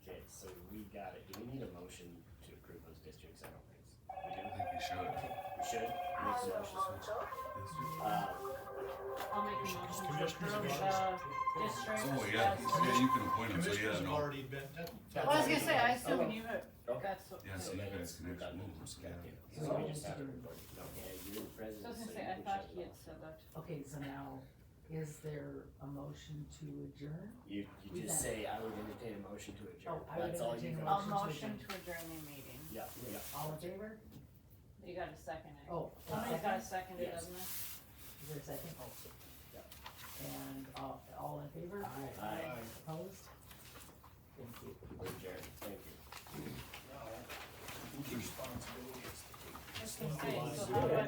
Okay, so we got it. Do we need a motion to approve those districts? I don't think so. We do? I think you should. We should? Make some motions. I'll make a motion to Commissioners approve of the ours. districts. Oh, yeah, yeah, you can appoint them, so Commissioners yeah, have no. already been, Well, I was gonna say, I assume Okay. you had, Okay. that's what. Yeah, so So you then guys it's, can we've got actually the, move them. got Yeah. it. So we just have it recorded. Okay, you're the I president. was gonna so say, you I can thought shut he it had off. said that. Okay, so now, is there a motion to adjourn? You We just got say, I would entertain a motion to adjourn. Oh, I would That's all you entertain can. a I'll Motion to motion to adjourn the meeting. Yeah, yeah. All in favor? You gotta second it. Oh, Somebody's gotta second it, Yes. doesn't it? Is there a second? Oh. Yeah. And all in favor? Aye. Opposed? Thank you. We're adjourned. Thank you. Now, whose responsibility is to take I was gonna say, so how about